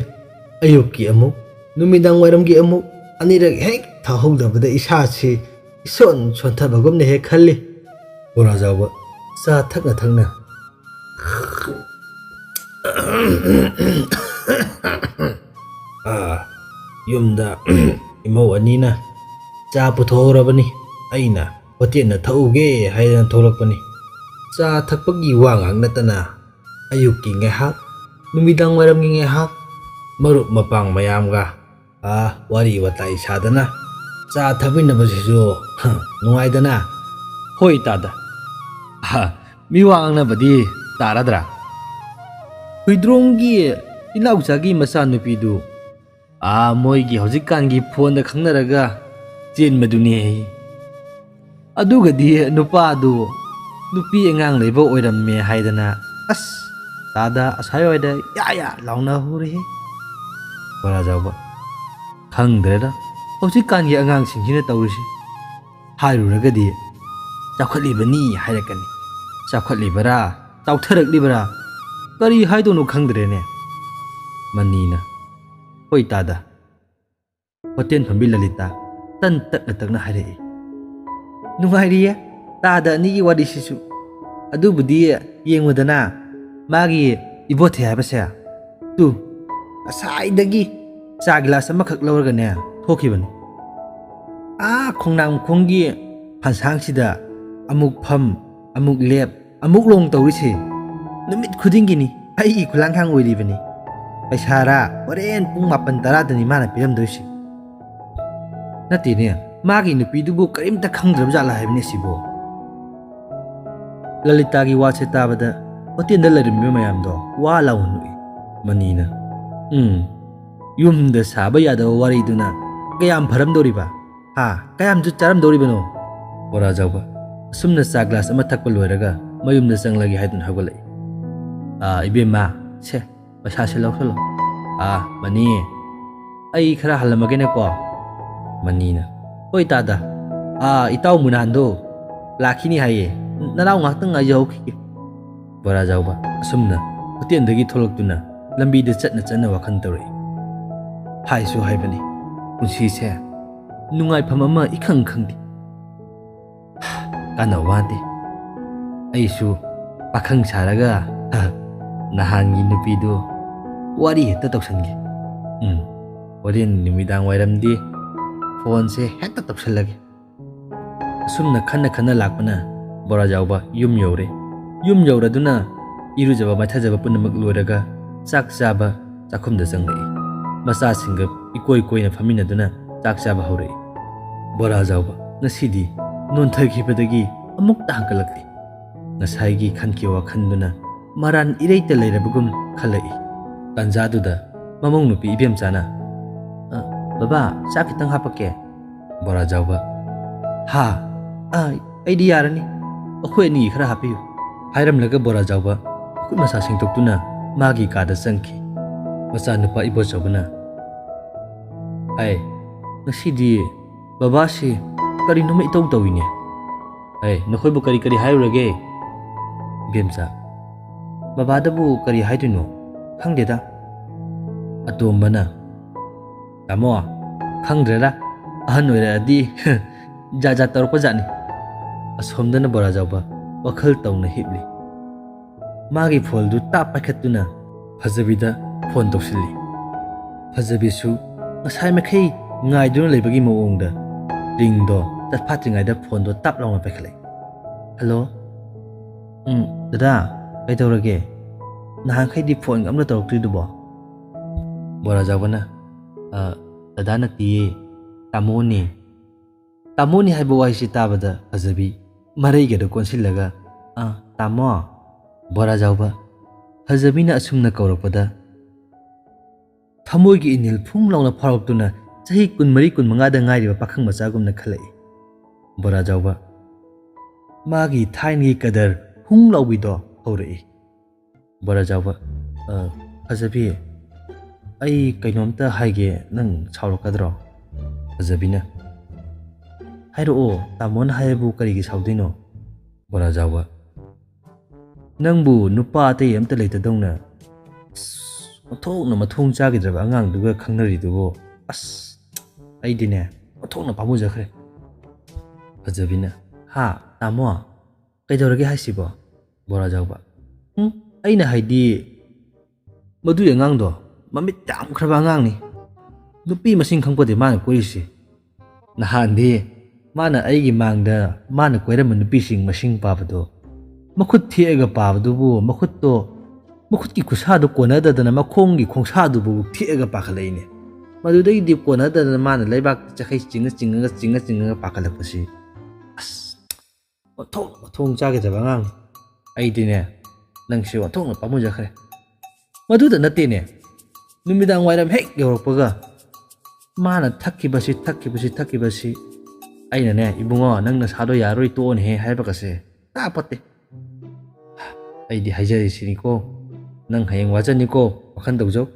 ayuki amuk numidang wairamgi amuk anirak hek thahongdabada isa si ison chonthabagumne he khalli. Borazauba cha thakna yumda imau anina cha puthorabani aina hotelna thauge haina tholakpani. Cha thakpagi wangang natana ayuki ngehak numidang wairamgi ngehak marup mapang mayamga wari watai sadana cha thabinabasisu nungaidana. Hoi tada miwang na badi taradra huidronggi inauchagi masa nupidu moigi hojikkangi phone da khangnaraga chen maduni adugadi nupadu nupi angang leiba oiramme haidana tada asayoida ya launa hore. Borazauba khangdreda hojikkangi angang singina tawrisi hairuragadi chaukhatlibani hairakani chaukhatlibara chauthaраklibara kari haidono khangdrene. Manina hoi tada hotel ꯐꯝꯕꯤ ꯂꯂꯤꯇꯥ ꯇꯛꯅ ꯍꯥꯏꯔꯛꯏ꯫ ꯅꯨꯡꯉꯥꯏꯔꯤꯌꯦ ꯇꯥꯗ ꯑꯅꯤꯒꯤ ꯋꯥꯔꯤꯁꯤꯁꯨ꯫ ꯑꯗꯨꯕꯨꯗꯤ ꯌꯦꯡꯉꯨꯗꯅ ꯃꯥꯒꯤ ꯏꯕꯣꯊꯦ ꯍꯥꯏꯕꯁꯦ ꯇꯨ ꯉꯁꯥꯏꯗꯒꯤ ꯆꯥ ꯒꯤꯂꯥꯁ ꯑꯃꯈꯛ ꯂꯧꯔꯒꯅꯦ ꯊꯣꯛꯈꯤꯕꯅꯤ꯫ ꯈꯣꯡꯅꯥꯡꯈꯣꯡꯒꯤ ꯐꯟꯁꯥꯡꯁꯤꯗ ꯑꯃꯨꯛ ꯐꯝ ꯑꯃꯨꯛ ꯂꯦꯞ ꯑꯃꯨꯛ ꯂꯣꯡ ꯇꯧꯔꯤꯁꯦ ꯅꯨꯃꯤꯠ ꯈꯨꯗꯤꯡꯒꯤꯅꯤ ꯑꯩꯒꯤ ꯈꯨꯂꯥꯡꯈꯥꯡ ꯑꯣꯏꯔꯤꯕꯅꯤ꯫ ꯄꯩꯁꯥꯔꯥ ꯍꯣꯔꯦꯟ ꯄꯨꯡ 10-10ꯗꯅꯤ ꯃꯥꯅ ꯄꯤꯔꯝꯗꯣꯏꯁꯤ꯫ ꯅꯠꯇꯦꯅꯦ ꯃꯥꯒꯤ ꯅꯨꯄꯤꯗꯨꯕꯨ ꯀꯔꯤꯝꯇ ꯈꯪꯗ꯭ꯔꯕꯖꯥꯠꯂꯥ ꯍꯥꯏꯕꯅꯦ ꯁꯤꯕꯣ꯫ ꯂꯂꯤꯇꯥꯒꯤ ꯋꯥꯁꯦ ꯇꯥꯕꯗ ꯍꯣꯇꯦꯜꯗ ꯂꯩꯔꯝꯃꯤꯕ ꯃꯌꯥꯝꯗꯣ ꯋꯥ ꯂꯥꯎꯅ ꯅꯣꯛꯏ꯫ ꯃꯅꯤꯅ ꯌꯨꯝꯗ ꯁꯥꯕ ꯌꯥꯗꯕ ꯋꯥꯔꯤꯗꯨꯅ ꯀꯌꯥꯝ ꯐꯔꯝꯗꯧꯔꯤꯕ ꯀꯌꯥꯝ ꯖꯨꯠ ꯆꯥꯔꯝꯗꯧꯔꯤꯕꯅꯣ꯫ ꯕꯣꯔꯥꯖꯥꯎꯕ ꯑꯁꯨꯝꯅ ꯆꯥ ꯒ꯭ꯂꯥꯁ ꯑꯃ ꯊꯛꯄ ꯂꯣꯏꯔꯒ ꯃꯌꯨꯝꯗ ꯆꯪꯂꯒꯦ ꯍꯥꯏꯗꯨꯅ ꯍꯧꯒꯠꯂꯛꯏ꯫ ꯏꯕꯦꯝꯃ ꯁꯦ ꯄꯩꯁꯥꯁꯦ ꯂꯧꯁꯜꯂꯣ꯫ ꯃꯅꯤ ꯑꯩ ꯈꯔ ꯍꯜꯂꯝꯃꯒꯦꯅꯦꯀꯣ꯫ ꯃꯅꯤꯅ ꯍꯣꯏ ꯇꯥꯗ ꯏꯇꯥꯎ ꯃꯨꯅꯥꯟꯗꯣ ꯂꯥꯛꯈꯤꯅꯤ ꯍꯥꯏꯌꯦ ꯅꯅꯥꯎ ꯉꯥꯛꯇꯪ ꯉꯥꯏꯖꯍꯧꯈꯤꯒꯦ꯫ ꯕꯣꯔꯥꯖꯥꯎꯕ ꯑꯁꯨꯝꯅ ꯍꯣꯇꯦꯜꯗꯒꯤ ꯊꯣꯛꯂꯛꯇꯨꯅ ꯂꯝꯕꯤꯗ ꯆꯠꯅ ꯋꯥꯈꯜ ꯇꯧꯔꯛꯏ꯫ ꯍꯥꯏꯁꯨ ꯍꯥꯏꯕꯅꯤ ꯄꯨꯟꯁꯤꯁꯦ ꯅꯨꯡꯉꯥꯏꯐꯝ ꯑꯃ ꯏꯈꯪ ꯈꯪꯗꯦ꯫ ꯀꯥꯟꯅꯕ ꯋꯥꯗꯦ ꯑꯩꯁꯨ ꯄꯥꯈꯪ ꯁꯥꯔꯒ ꯅꯍꯥꯟꯒꯤ ꯅꯨꯄꯤꯗꯨ ꯋꯥꯔꯤ ꯍꯦꯛꯇ ꯇꯧꯁꯟꯒꯦ꯫ ꯍꯣꯔꯦꯟ ꯅꯨꯃꯤꯗꯥꯡ ꯋꯥꯏꯔꯝꯗꯤ ꯐꯣꯟꯁꯦ ꯍꯦꯛꯇ ꯇꯧꯁꯜꯂꯒꯦ꯫ ꯑꯁꯨꯝꯅ ꯈꯟꯅ ꯂꯥꯛꯄꯅ ꯕꯣꯔꯥꯖꯥꯎꯕ ꯌꯨꯝ ꯌꯧꯔꯦ꯫ ꯌꯨꯝ ꯌꯧꯔꯗꯨꯅ ꯏꯔꯨꯖꯕ ꯃꯥꯏꯊꯖꯕ ꯄꯨꯝꯅꯃꯛ ꯂꯣꯏꯔꯒ ꯆꯥꯛ ꯆꯥꯕ ꯆꯥꯛꯈꯨꯝꯗ ꯆꯪꯂꯛꯏ꯫ ꯃꯆꯥꯁꯤꯡꯒ ꯏꯀꯣꯏ ꯀꯣꯏꯅ ꯐꯝꯃꯤꯟꯅꯗꯨꯅ ꯆꯥꯛ ꯆꯥꯕ ꯍꯧꯔꯛꯏ꯫ ꯕꯣꯔꯥꯖꯥꯎꯕ ꯉꯁꯤꯗꯤ ꯅꯣꯟꯊꯈꯤꯕꯗꯒꯤ ꯑꯃꯨꯛꯇ ꯍꯪꯒꯠꯂꯛꯂꯤ꯫ ꯉꯁꯥꯏꯒꯤ ꯈꯟꯈꯤꯕ ꯋꯥꯈꯟꯗꯨꯅ ꯃꯔꯥꯟ ꯏꯔꯩꯇ ꯂꯩꯔꯕꯒꯨꯝ ꯈꯜꯂꯛꯏ꯫ ꯇꯥꯟꯖꯥꯗꯨꯗ ꯃꯃꯧ ꯅꯨꯄꯤ ꯏꯕꯦꯝꯆꯥꯅ ꯕꯕꯥ ꯆꯥꯛ ꯈꯤꯇꯪ ꯍꯥꯞꯄꯛꯀꯦ꯫ ꯕꯣꯔꯥꯖꯥꯎꯕ ꯑꯩꯗꯤ ꯌꯥꯔꯅꯤ ꯑꯩꯈꯣꯏ ꯑꯅꯤꯒꯤ ꯈꯔ ꯍꯥꯞꯄꯤꯌꯨ ꯍꯥꯏꯔꯝꯂꯒ ꯕꯣꯔꯥꯖꯥꯎꯕ ꯈꯨꯠ ꯃꯁꯥ ꯁꯦꯡꯗꯣꯛꯇꯨꯅ ꯃꯥꯒꯤ ꯀꯥꯗ ꯆꯪꯈꯤ꯫ ꯃꯆꯥꯅꯨꯄꯥ ꯏꯕꯣꯆꯧꯕꯅ ꯉꯁꯤꯗꯤ ꯕꯕꯥꯁꯤ ꯀꯔꯤꯅꯣꯃ ꯏꯇꯧ ꯇꯧꯏꯅꯦ꯫ ꯅꯈꯣꯏꯕꯨ ꯀꯔꯤ ꯍꯥꯏꯔꯨꯔꯒꯦ? ꯏꯕꯦꯝꯆꯥ ꯕꯕꯥꯗꯕꯨ ꯀꯔꯤ ꯍꯥꯏꯗꯣꯏꯅꯣ ꯈꯪꯗꯦꯗ꯫ ꯑꯇꯣꯝꯕꯅ ꯇꯥꯃꯣ ꯈꯪꯗ꯭ꯔꯦꯗ ꯑꯍꯟ ꯑꯣꯏꯔꯛꯑꯗꯤ ꯖꯥꯠ ꯇꯧꯔꯛꯄ ꯖꯥꯠꯅꯤ꯫ ꯑꯁꯣꯝꯗꯅ ꯕꯣꯔꯥꯖꯥꯎꯕ ꯋꯥꯈꯜ ꯇꯧꯅ ꯍꯤꯞꯂꯤ꯫ ꯃꯥꯒꯤ ꯐꯣꯟꯗꯨ ꯇꯥꯞ ꯄꯥꯏꯈꯠꯇꯨꯅ ꯐꯖꯕꯤꯗ ꯐꯣꯟ ꯇꯧꯁꯤꯜꯂꯤ꯫ ꯐꯖꯕꯤꯁꯨ ꯉꯁꯥꯏ ꯃꯈꯩ ꯉꯥꯏꯗꯨꯅ ꯂꯩꯕꯒꯤ ꯃꯑꯣꯡꯗ ꯔꯤꯡꯗꯣ ꯆꯠꯐꯥꯠꯇ꯭ꯔꯤꯉꯩꯗ ꯐꯣꯟꯗꯣ ꯇꯞ ꯂꯥꯎꯅ ꯄꯥꯏꯈꯠꯂꯛꯏ꯫ ꯍꯜꯂꯣ ꯗꯗꯥ ꯀꯩꯗꯧꯔꯒꯦ ꯅꯍꯥꯟꯈꯩꯗꯤ ꯐꯣꯟꯒ ꯑꯝꯇ ꯇꯧꯔꯛꯇ꯭ꯔꯤꯗꯨꯕꯣ? ꯕꯣꯔꯥꯖꯥꯎꯕꯅ ꯗꯗꯥ ꯅꯠꯇꯤꯌꯦ ꯇꯥꯃꯣꯅꯤ꯫ ꯇꯥꯃꯣꯅꯤ ꯍꯥꯏꯕ ꯋꯥꯍꯩꯁꯤ ꯇꯥꯕꯗ ꯐꯖꯕꯤ ꯃꯔꯩꯒꯗꯣ ꯀꯣꯟꯁꯤꯜꯂꯒ ꯇꯥꯃꯣ꯫ ꯕꯣꯔꯥꯖꯥꯎꯕ ꯐꯖꯕꯤꯅ ꯑꯁꯨꯝꯅ ꯀꯧꯔꯛꯄꯗ ꯊꯃꯣꯏꯒꯤ ꯏꯅꯤꯜ ꯐꯨꯡ ꯂꯥꯎꯅ ꯐꯥꯎꯔꯛꯇꯨꯅ ꯆꯍꯤ 24-25ꯗ ꯉꯥꯏꯔꯤꯕ ꯄꯥꯈꯪ ꯃꯆꯥꯒꯨꯝꯅ ꯈꯜꯂꯛꯏ꯫ ꯕꯣꯔꯥꯖꯥꯎꯕ ꯃꯥꯒꯤ ꯊꯥꯏꯅꯒꯤ ꯀꯗꯔ ꯍꯨꯡ ꯂꯥꯎꯕꯤꯗꯣ ꯍꯧꯔꯛꯏ꯫ ꯕꯣꯔꯥꯖꯥꯎꯕ ꯐꯖꯕꯤ ꯑꯩ ꯀꯩꯅꯣꯝꯇ ꯍꯥꯏꯒꯦ ꯅꯪ ꯁꯥꯎꯔꯛꯀꯗ꯭ꯔꯣ? ꯐꯖꯕꯤꯅ ꯍꯥꯏꯔꯛꯑꯣ ꯇꯥꯃꯣꯅ ꯍꯥꯏꯕꯨ ꯀꯔꯤꯒꯤ ꯁꯥꯎꯗꯣꯏꯅꯣ? ꯕꯣꯔꯥꯖꯥꯎꯕ ꯅꯪꯕꯨ ꯅꯨꯄꯥ ꯑꯇꯩ ꯑꯝꯇ ꯂꯩꯇꯗꯧꯅ ꯑꯣꯟꯊꯣꯛꯅ ꯃꯊꯣꯡ ꯆꯥꯈꯤꯗ꯭ꯔꯕ ꯑꯉꯥꯡꯗꯨꯒ ꯈꯪꯅꯔꯤꯗꯨꯕꯨ ꯑꯩꯗꯤꯅꯦ ꯑꯣꯟꯊꯣꯛꯅ ꯄꯥꯝꯃꯨꯖꯈ꯭ꯔꯦ꯫ ꯐꯖꯕꯤꯅ ꯇꯥꯃꯣ ꯀꯩꯗꯧꯔꯒꯦ ꯍꯥꯏꯁꯤꯕꯣ? ꯕꯣꯔꯥꯖꯥꯎꯕ ꯑꯩꯅ ꯍꯥꯏꯗꯤ ꯃꯗꯨꯒꯤ ꯑꯉꯥꯡꯗꯣ ꯃꯃꯤꯠ ꯌꯥꯝꯈ꯭ꯔꯕ ꯑꯉꯥꯡꯅꯤ꯫ ꯅꯨꯄꯤ ꯃꯁꯤꯡ ꯈꯪꯄꯣꯠꯇꯦ ꯃꯥꯅ ꯀꯣꯏꯔꯤꯁꯤ꯫ ꯅꯍꯥꯟꯗꯤ ꯃꯥꯅ ꯑꯩꯒꯤ ꯃꯥꯡꯗ ꯃꯥꯅ ꯀꯣꯏꯔꯝꯕ ꯅꯨꯄꯤꯁꯤꯡ ꯃꯁꯤꯡ ꯄꯥꯕꯗꯣ ꯃꯈꯨꯠ ꯊꯦꯛꯑꯒ ꯄꯥꯕꯗꯨꯕꯨ ꯃꯈꯨꯠꯀꯤ ꯈꯨꯠꯁꯥꯗꯨ ꯀꯣꯟꯅꯗꯗꯅ ꯃꯈꯣꯡꯒꯤ ꯈꯣꯡꯁꯥꯗꯨꯕꯨ ꯊꯦꯛꯑꯒ ꯄꯥꯈꯠꯂꯛꯏꯅꯦ꯫ ꯃꯗꯨꯗꯒꯤꯗꯤ ꯀꯣꯟꯅꯗꯗꯅ ꯃꯥꯅ ꯂꯩꯕꯥꯛ ꯆꯈꯩ ꯆꯤꯡꯉꯒ ꯄꯥꯈꯠꯂꯛꯄꯁꯤ ꯑꯣꯟꯊꯣꯛꯅ ꯃꯊꯣꯡ ꯆꯥꯈꯤꯗ꯭ꯔꯕ ꯑꯉꯥꯡꯅꯤ꯫ ꯑꯩꯗꯤꯅꯦ ꯅꯪꯁꯤ ꯑꯣꯟꯊꯣꯛꯅ ꯄꯥꯝꯃꯨꯖꯈ꯭ꯔꯦ꯫ ꯃꯗꯨꯗ ꯅꯠꯇꯦꯅꯦ ꯅꯨꯃꯤꯗꯥꯡ ꯋꯥꯏꯔꯝ ꯍꯦꯛ ꯌꯧꯔꯛꯄꯒ ꯃꯥꯅ ꯊꯛꯈꯤꯕꯁꯤ ꯑꯩꯅꯅꯦ ꯏꯕꯨꯡꯉꯣ ꯅꯪ ꯅꯁꯥꯗꯣ ꯌꯥꯔꯣꯏ ꯇꯣꯛꯑꯣꯅꯦꯍꯦ ꯍꯥꯏꯕꯒꯁꯦ ꯇꯥꯄꯣꯠꯇꯦ꯫ ꯑꯩꯗꯤ ꯍꯥꯏꯖꯔꯤꯁꯤꯅꯤꯀꯣ ꯅꯪ ꯍꯌꯦꯡ ꯋꯥꯖꯅꯤꯀꯣ ꯋꯥꯈꯜ ꯇꯧꯖꯧ꯫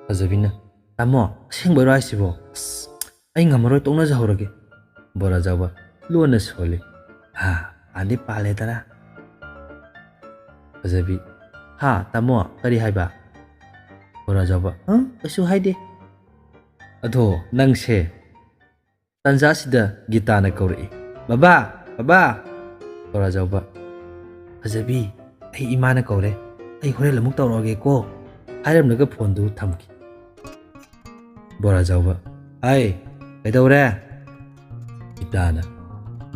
ꯐꯖꯕꯤꯅ ꯇꯥꯃꯣ ꯑꯁꯦꯡꯕꯩꯔꯣ ꯍꯥꯏꯁꯤꯕꯣ? ꯑꯩ ꯉꯝꯃꯔꯣꯏ ꯇꯣꯛꯅꯖꯍꯧꯔꯒꯦ꯫ ꯕꯣꯔꯥꯖꯥꯎꯕ ꯂꯣꯟꯅ ꯁꯣꯜꯂꯤ꯫ ꯄꯥꯟꯗꯤ ꯄꯥꯜꯂꯦꯗꯅ꯫ ꯐꯖꯕꯤ ꯇꯥꯃꯣ ꯀꯔꯤ ꯍꯥꯏꯕ? ꯕꯣꯔꯥꯖꯥꯎꯕ ꯀꯩꯁꯨ ꯍꯥꯏꯗꯦ꯫ ꯑꯗꯣ ꯅꯪꯁꯦ ꯇꯟꯖꯥꯁꯤꯗ ꯒꯤꯇꯥꯅ ꯀꯧꯔꯛꯏ. ꯕꯕꯥ ꯕꯕꯥ. ꯕꯣꯔꯥꯖꯥꯎꯕ ꯐꯖꯕꯤ ꯑꯩ ꯏꯃꯥꯅ ꯀꯧꯔꯦ, ꯑꯩ ꯍꯣꯔꯦꯟ ꯑꯃꯨꯛ ꯇꯧꯔꯛꯑꯒꯦꯀꯣ ꯍꯥꯏꯔꯝꯂꯒ ꯐꯣꯟꯗꯨ ꯊꯝꯈꯤ. ꯕꯣꯔꯥꯖꯥꯎꯕ ꯍꯥꯏ ꯀꯩꯗꯧꯔꯦ? ꯒꯤꯇꯥꯅ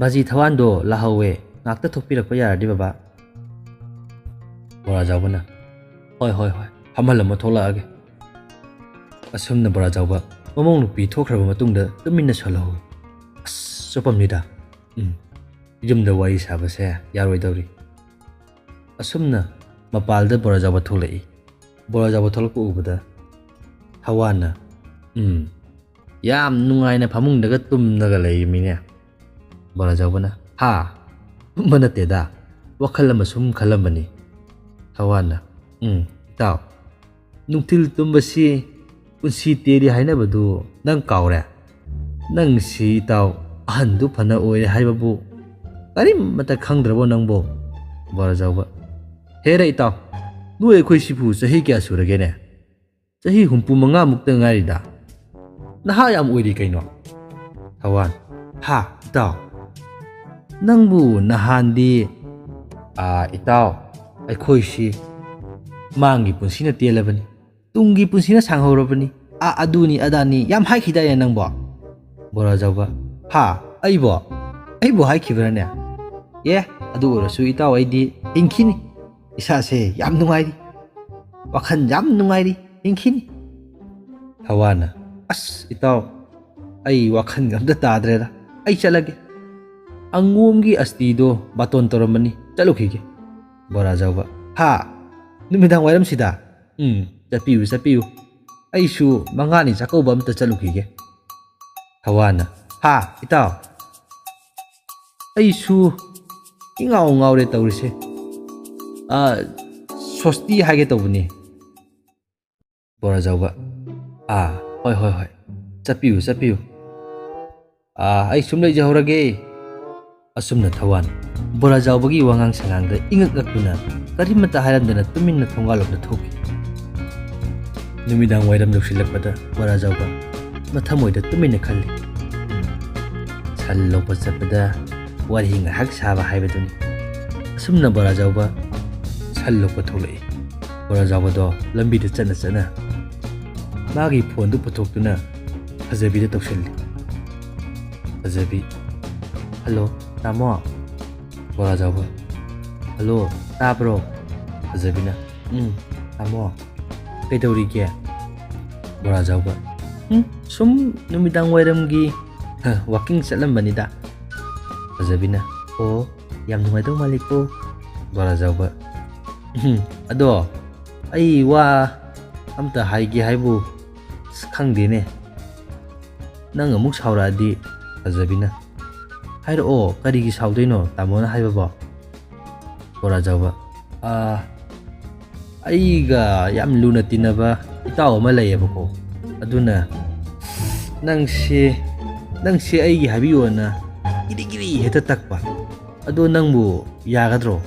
ꯕꯥꯖꯤ ꯊꯋꯥꯟꯗꯣ ꯂꯥꯍꯧꯋꯦ, ꯉꯥꯛꯇ ꯊꯣꯛꯄꯤꯔꯛꯄ ꯌꯥꯔꯗꯤ ꯕꯕꯥ. ꯕꯣꯔꯥꯖꯥꯎꯕꯅ ꯍꯣꯏ ꯍꯣꯏ ꯍꯣꯏ ꯐꯝꯍꯜꯂꯝꯃꯣ ꯊꯣꯛꯂꯛꯑꯒꯦ. ꯑꯁꯨꯝꯅ ꯕꯣꯔꯥꯖꯥꯎꯕ ꯃꯃꯧ ꯅꯨꯄꯤ ꯊꯣꯛꯈ꯭ꯔꯕ ꯃꯇꯨꯡꯗ ꯇꯨꯃꯤꯟꯅ ꯁꯣꯜꯍꯧꯏ. ꯑꯁ ꯆꯨꯞꯄꯝꯅꯤꯗ. ꯌꯨꯝꯗ ꯋꯥꯔꯤ ꯁꯥꯕꯁꯦ ꯌꯥꯔꯣꯏꯗꯧꯔꯤ. ꯑꯁꯨꯝꯅ ꯃꯄꯥꯜꯗ ꯕꯣꯔꯥꯖꯥꯎꯕ ꯊꯣꯛꯂꯛꯏ. ꯕꯣꯔꯥꯖꯥꯎꯕ ꯊꯣꯛꯂꯛꯄ ꯎꯕꯗ ꯊꯋꯥꯟꯅ ꯌꯥꯝ ꯅꯨꯡꯉꯥꯏꯅ ꯐꯃꯨꯡꯗꯒ ꯇꯨꯝꯂꯒ ꯂꯩꯔꯤꯃꯤꯅꯦ. ꯕꯣꯔꯥꯖꯥꯎꯕꯅ ꯍꯥ ꯇꯨꯝꯕ ꯅꯠꯇꯦꯗ, ꯋꯥꯈꯜ ꯑꯃ ꯁꯨꯝ ꯈꯜꯂꯝꯕꯅꯤ. ꯊꯋꯥꯟꯅ ꯏꯇꯥꯎ ꯅꯨꯡꯊꯤꯜ ꯇꯨꯝꯕꯁꯤ ꯄꯨꯟꯁꯤ ꯇꯦꯜꯂꯤ ꯍꯥꯏꯅꯕꯗꯨ ꯅꯪ ꯀꯥꯎꯔꯦ? ꯅꯪꯁꯤ ꯏꯇꯥꯎ ꯑꯍꯟꯗꯨ ꯐꯅ ꯑꯣꯏꯔꯦ ꯍꯥꯏꯕꯕꯨ ꯀꯔꯤꯃꯠꯇ ꯈꯪꯗ꯭ꯔꯕꯣ ꯅꯪꯕꯣ? ꯕꯣꯔꯥꯖꯥꯎꯕ ꯍꯦꯔ ꯏꯇꯥꯎ, ꯅꯣꯏ ꯑꯩꯈꯣꯏꯁꯤꯕꯨ ꯆꯍꯤ ꯀꯌꯥ ꯁꯨꯔꯒꯦꯅꯦ? ꯆꯍꯤ 65 ꯉꯥꯏꯔꯤꯗ, ꯅꯍꯥ ꯌꯥꯝ ꯑꯣꯏꯔꯤ ꯀꯩꯅꯣ. ꯊꯋꯥꯟ ꯍꯥ ꯏꯇꯥꯎ, ꯅꯪꯕꯨ ꯅꯍꯥꯟꯗꯤ ꯏꯇꯥꯎ ꯑꯩꯈꯣꯏꯁꯤ ꯃꯥꯡꯒꯤ ꯄꯨꯟꯁꯤꯅ ꯇꯦꯜꯂꯕꯅꯤ, ꯇꯨꯡꯒꯤ ꯄꯨꯟꯁꯤꯅ ꯁꯥꯡꯍꯧꯔꯕꯅꯤ, ꯑꯗꯨꯅꯤ ꯑꯗꯥꯅꯤ ꯌꯥꯝ ꯍꯥꯏꯈꯤꯗꯥꯏꯅꯦ ꯅꯪꯕꯣ. ꯕꯣꯔꯥꯖꯥꯎꯕ ꯍꯥ ꯑꯩꯕꯨ ꯍꯥꯏꯈꯤꯕ꯭ꯔꯅꯦ? ꯑꯗꯨ ꯑꯣꯏꯔꯁꯨ ꯏꯇꯥꯎ ꯑꯩꯗꯤ ꯍꯤꯡꯈꯤꯅꯤ, ꯏꯁꯥꯁꯦ ꯌꯥꯝ ꯅꯨꯡꯉꯥꯏꯔꯤ, ꯋꯥꯈꯜ ꯌꯥꯝ ꯅꯨꯡꯉꯥꯏꯔꯤ, ꯍꯤꯡꯈꯤꯅꯤ. ꯊꯋꯥꯟꯅ ꯑꯁ ꯏꯇꯥꯎ ꯑꯩ ꯋꯥꯈꯜꯒ ꯑꯝꯇ ꯇꯥꯗ꯭ꯔꯦꯗ, ꯑꯩ ꯆꯠꯂꯒꯦ. ꯑꯉꯣꯝꯒꯤ ꯑꯁꯇꯤꯗꯣ ꯕꯥꯇꯣꯟ ꯇꯧꯔꯝꯕꯅꯤ, ꯆꯠꯂꯨꯈꯤꯒꯦ. ꯕꯣꯔꯥꯖꯥꯎꯕ ꯍꯥ ꯅꯨꯃꯤꯗꯥꯡ ꯋꯥꯏꯔꯝꯁꯤꯗ? ꯆꯠꯄꯤꯌꯨ ꯆꯠꯄꯤꯌꯨ, ꯑꯩꯁꯨ ꯃꯉꯥꯅꯤ ꯆꯥꯛꯀꯧꯕ ꯑꯝꯇ ꯆꯠꯂꯨꯈꯤꯒꯦ. ꯊꯋꯥꯟꯅ ꯍꯥ ꯏꯇꯥꯎ ꯑꯩꯁꯨ ꯏꯉꯥꯎ ꯉꯥꯎꯔꯦ ꯇꯧꯔꯤꯁꯦ, ꯁꯣꯁꯇꯤ ꯍꯥꯏꯒꯦ ꯇꯧꯕꯅꯤ. ꯕꯣꯔꯥꯖꯥꯎꯕ ꯍꯣꯏ ꯍꯣꯏ ꯍꯣꯏ ꯆꯠꯄꯤꯌꯨ ꯆꯠꯄꯤꯌꯨ, ꯑꯩ ꯁꯨꯝ ꯂꯩꯖꯍꯧꯔꯒꯦ. ꯑꯁꯨꯝꯅ ꯊꯋꯥꯟ ꯕꯣꯔꯥꯖꯥꯎꯕꯒꯤ ꯋꯥꯉꯥꯡ ꯁꯉꯥꯡꯗ ꯏꯉꯛ ꯉꯛꯇꯨꯅ ꯀꯔꯤꯃꯠꯇ ꯍꯥꯏꯔꯝꯗꯅ ꯇꯨꯃꯤꯟꯅ ꯊꯣꯡꯒꯥꯜꯂꯣꯝꯗ ꯊꯣꯛꯈꯤ. ꯅꯨꯃꯤꯗꯥꯡ ꯋꯥꯏꯔꯝ ꯌꯧꯁꯤꯜꯂꯛꯄꯗ ꯕꯣꯔꯥꯖꯥꯎꯕ ꯃꯊꯃꯣꯏꯗ ꯇꯨꯃꯤꯟꯅ ꯈꯜꯂꯤ. ꯁꯟ ꯂꯣꯛꯄ ꯆꯠꯄꯗ ꯋꯥꯔꯤ ꯉꯥꯏꯍꯥꯛ ꯁꯥꯕ ꯍꯥꯏꯕꯗꯨꯅꯤ. ꯑꯁꯨꯝꯅ ꯕꯣꯔꯥꯖꯥꯎꯕ ꯁꯟ ꯂꯣꯛꯄ ꯊꯣꯛꯂꯛꯏ. ꯕꯣꯔꯥꯖꯥꯎꯕꯗꯣ ꯂꯝꯕꯤꯗ ꯆꯠꯅ ꯆꯠꯅ ꯃꯥꯒꯤ ꯐꯣꯟꯗꯨ ꯄꯨꯊꯣꯛꯇꯨꯅ ꯐꯖꯕꯤꯗ ꯇꯧꯁꯤꯜꯂꯤ. ꯐꯖꯕꯤ ꯍꯜꯂꯣ ꯇꯥꯃꯣ. ꯕꯣꯔꯥꯖꯥꯎꯕ ꯍꯜꯂꯣ ꯇꯥꯕ꯭ꯔꯣ? ꯐꯖꯕꯤꯅ ꯇꯥꯃꯣ ꯀꯩꯗꯧꯔꯤꯒꯦ? ꯕꯣꯔꯥꯖꯥꯎꯕ ꯁꯨꯝ ꯅꯨꯃꯤꯗꯥꯡ ꯋꯥꯏꯔꯝꯒꯤ ꯋꯥꯀꯤꯡ ꯆꯠꯂꯝꯕꯅꯤꯗ. ꯐꯖꯕꯤꯅ ꯑꯣ ꯌꯥꯝ ꯅꯨꯡꯉꯥꯏꯗꯧ ꯃꯥꯜꯂꯤꯀꯣ. ꯕꯣꯔꯥꯖꯥꯎꯕ ꯑꯗꯣ ꯑꯩ ꯋꯥ ꯑꯝꯇ ꯍꯥꯏꯒꯦ ꯍꯥꯏꯕꯨ ꯈꯪꯗꯦꯅꯦ, ꯅꯪ ꯑꯃꯨꯛ ꯁꯥꯎꯔꯛꯑꯗꯤ. ꯐꯖꯕꯤꯅ ꯍꯥꯏꯔꯛꯑꯣ ꯀꯔꯤꯒꯤ ꯁꯥꯎꯗꯣꯏꯅꯣ ꯇꯥꯃꯣꯅ ꯍꯥꯏꯕꯕോ. ꯕꯣꯔꯥꯖꯥꯎꯕ ꯑꯩꯒ ꯌꯥꯝ ꯂꯨꯅ ꯇꯤꯟꯅꯕ ꯏꯇꯥꯎ ꯑꯃ ꯂꯩꯌꯦꯕꯀꯣ, ꯑꯗꯨꯅ ꯅꯪꯁꯦ ꯑꯩꯒꯤ ꯍꯥꯏꯕꯤꯌꯣꯅ ꯒꯤꯔꯤ ꯒꯤꯔꯤ ꯍꯦꯛꯇ ꯇꯛꯄ, ꯑꯗꯣ ꯅꯪꯕꯨ ꯌꯥꯒꯗ꯭ꯔꯣ?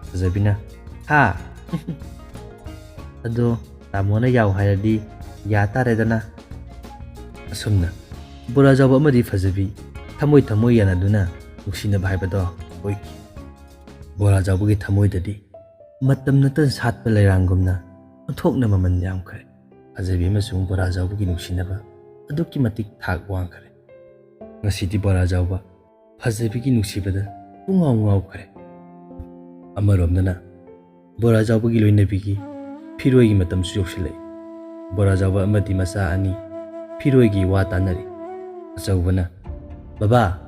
ꯐꯖꯕꯤꯅ ꯍꯥ ꯑꯗꯣ ꯇꯥꯃꯣꯅ ꯌꯥꯎ ꯍꯥꯏꯔꯗꯤ ꯌꯥ ꯇꯥꯔꯦꯗꯅ. ꯑꯁꯨꯝꯅ ꯕꯣꯔꯥꯖꯥꯎꯕ ꯑꯃꯗꯤ ꯐꯖꯕꯤ ꯊꯃꯣꯏ ꯊꯃꯣꯏ ꯌꯥꯅꯗꯨꯅ ꯅꯨꯡꯁꯤꯅꯕ ꯍꯥꯏꯕꯗꯣ ꯑꯣꯏꯈꯤ. ꯕꯣꯔꯥꯖꯥꯎꯕꯒꯤ ꯊꯃꯣꯏꯗꯗꯤ ꯃꯇꯝ ꯁꯥꯠꯄ ꯂꯩꯔꯥꯡꯒꯨꯝꯅ ꯑꯣꯟꯊꯣꯛꯅ ꯃꯃꯜ ꯌꯥꯝꯈ꯭ꯔꯦ. ꯐꯖꯕꯤ ꯑꯃꯁꯨꯡ ꯕꯣꯔꯥꯖꯥꯎꯕꯒꯤ ꯅꯨꯡꯁꯤꯅꯕ ꯑꯗꯨꯛꯀꯤ ꯃꯇꯤꯛ ꯊꯥꯛ ꯋꯥꯡꯈ꯭ꯔꯦ. ꯉꯁꯤꯗꯤ ꯕꯣꯔꯥꯖꯥꯎꯕ ꯐꯖꯕꯤꯒꯤ ꯅꯨꯡꯁꯤꯕꯗ ꯄꯨꯡꯉꯥꯎ ꯉꯥꯎꯈ꯭ꯔꯦ. ꯑꯃꯔꯣꯝꯗꯅ ꯕꯣꯔꯥꯖꯥꯎꯕꯒꯤ ꯂꯣꯏꯅꯕꯤꯒꯤ ꯐꯤꯔꯣꯏꯒꯤ ꯃꯇꯝꯁꯨ ꯌꯧꯁꯤꯜꯂꯛꯏ. ꯕꯣꯔꯥꯖꯥꯎꯕ ꯑꯃꯗꯤ ꯃꯆꯥ ꯑꯅꯤ ꯐꯤꯔꯣꯏꯒꯤ ꯋꯥ ꯇꯥꯟꯅꯔꯤ. ꯑꯆꯧꯕꯅ ꯕꯕꯥ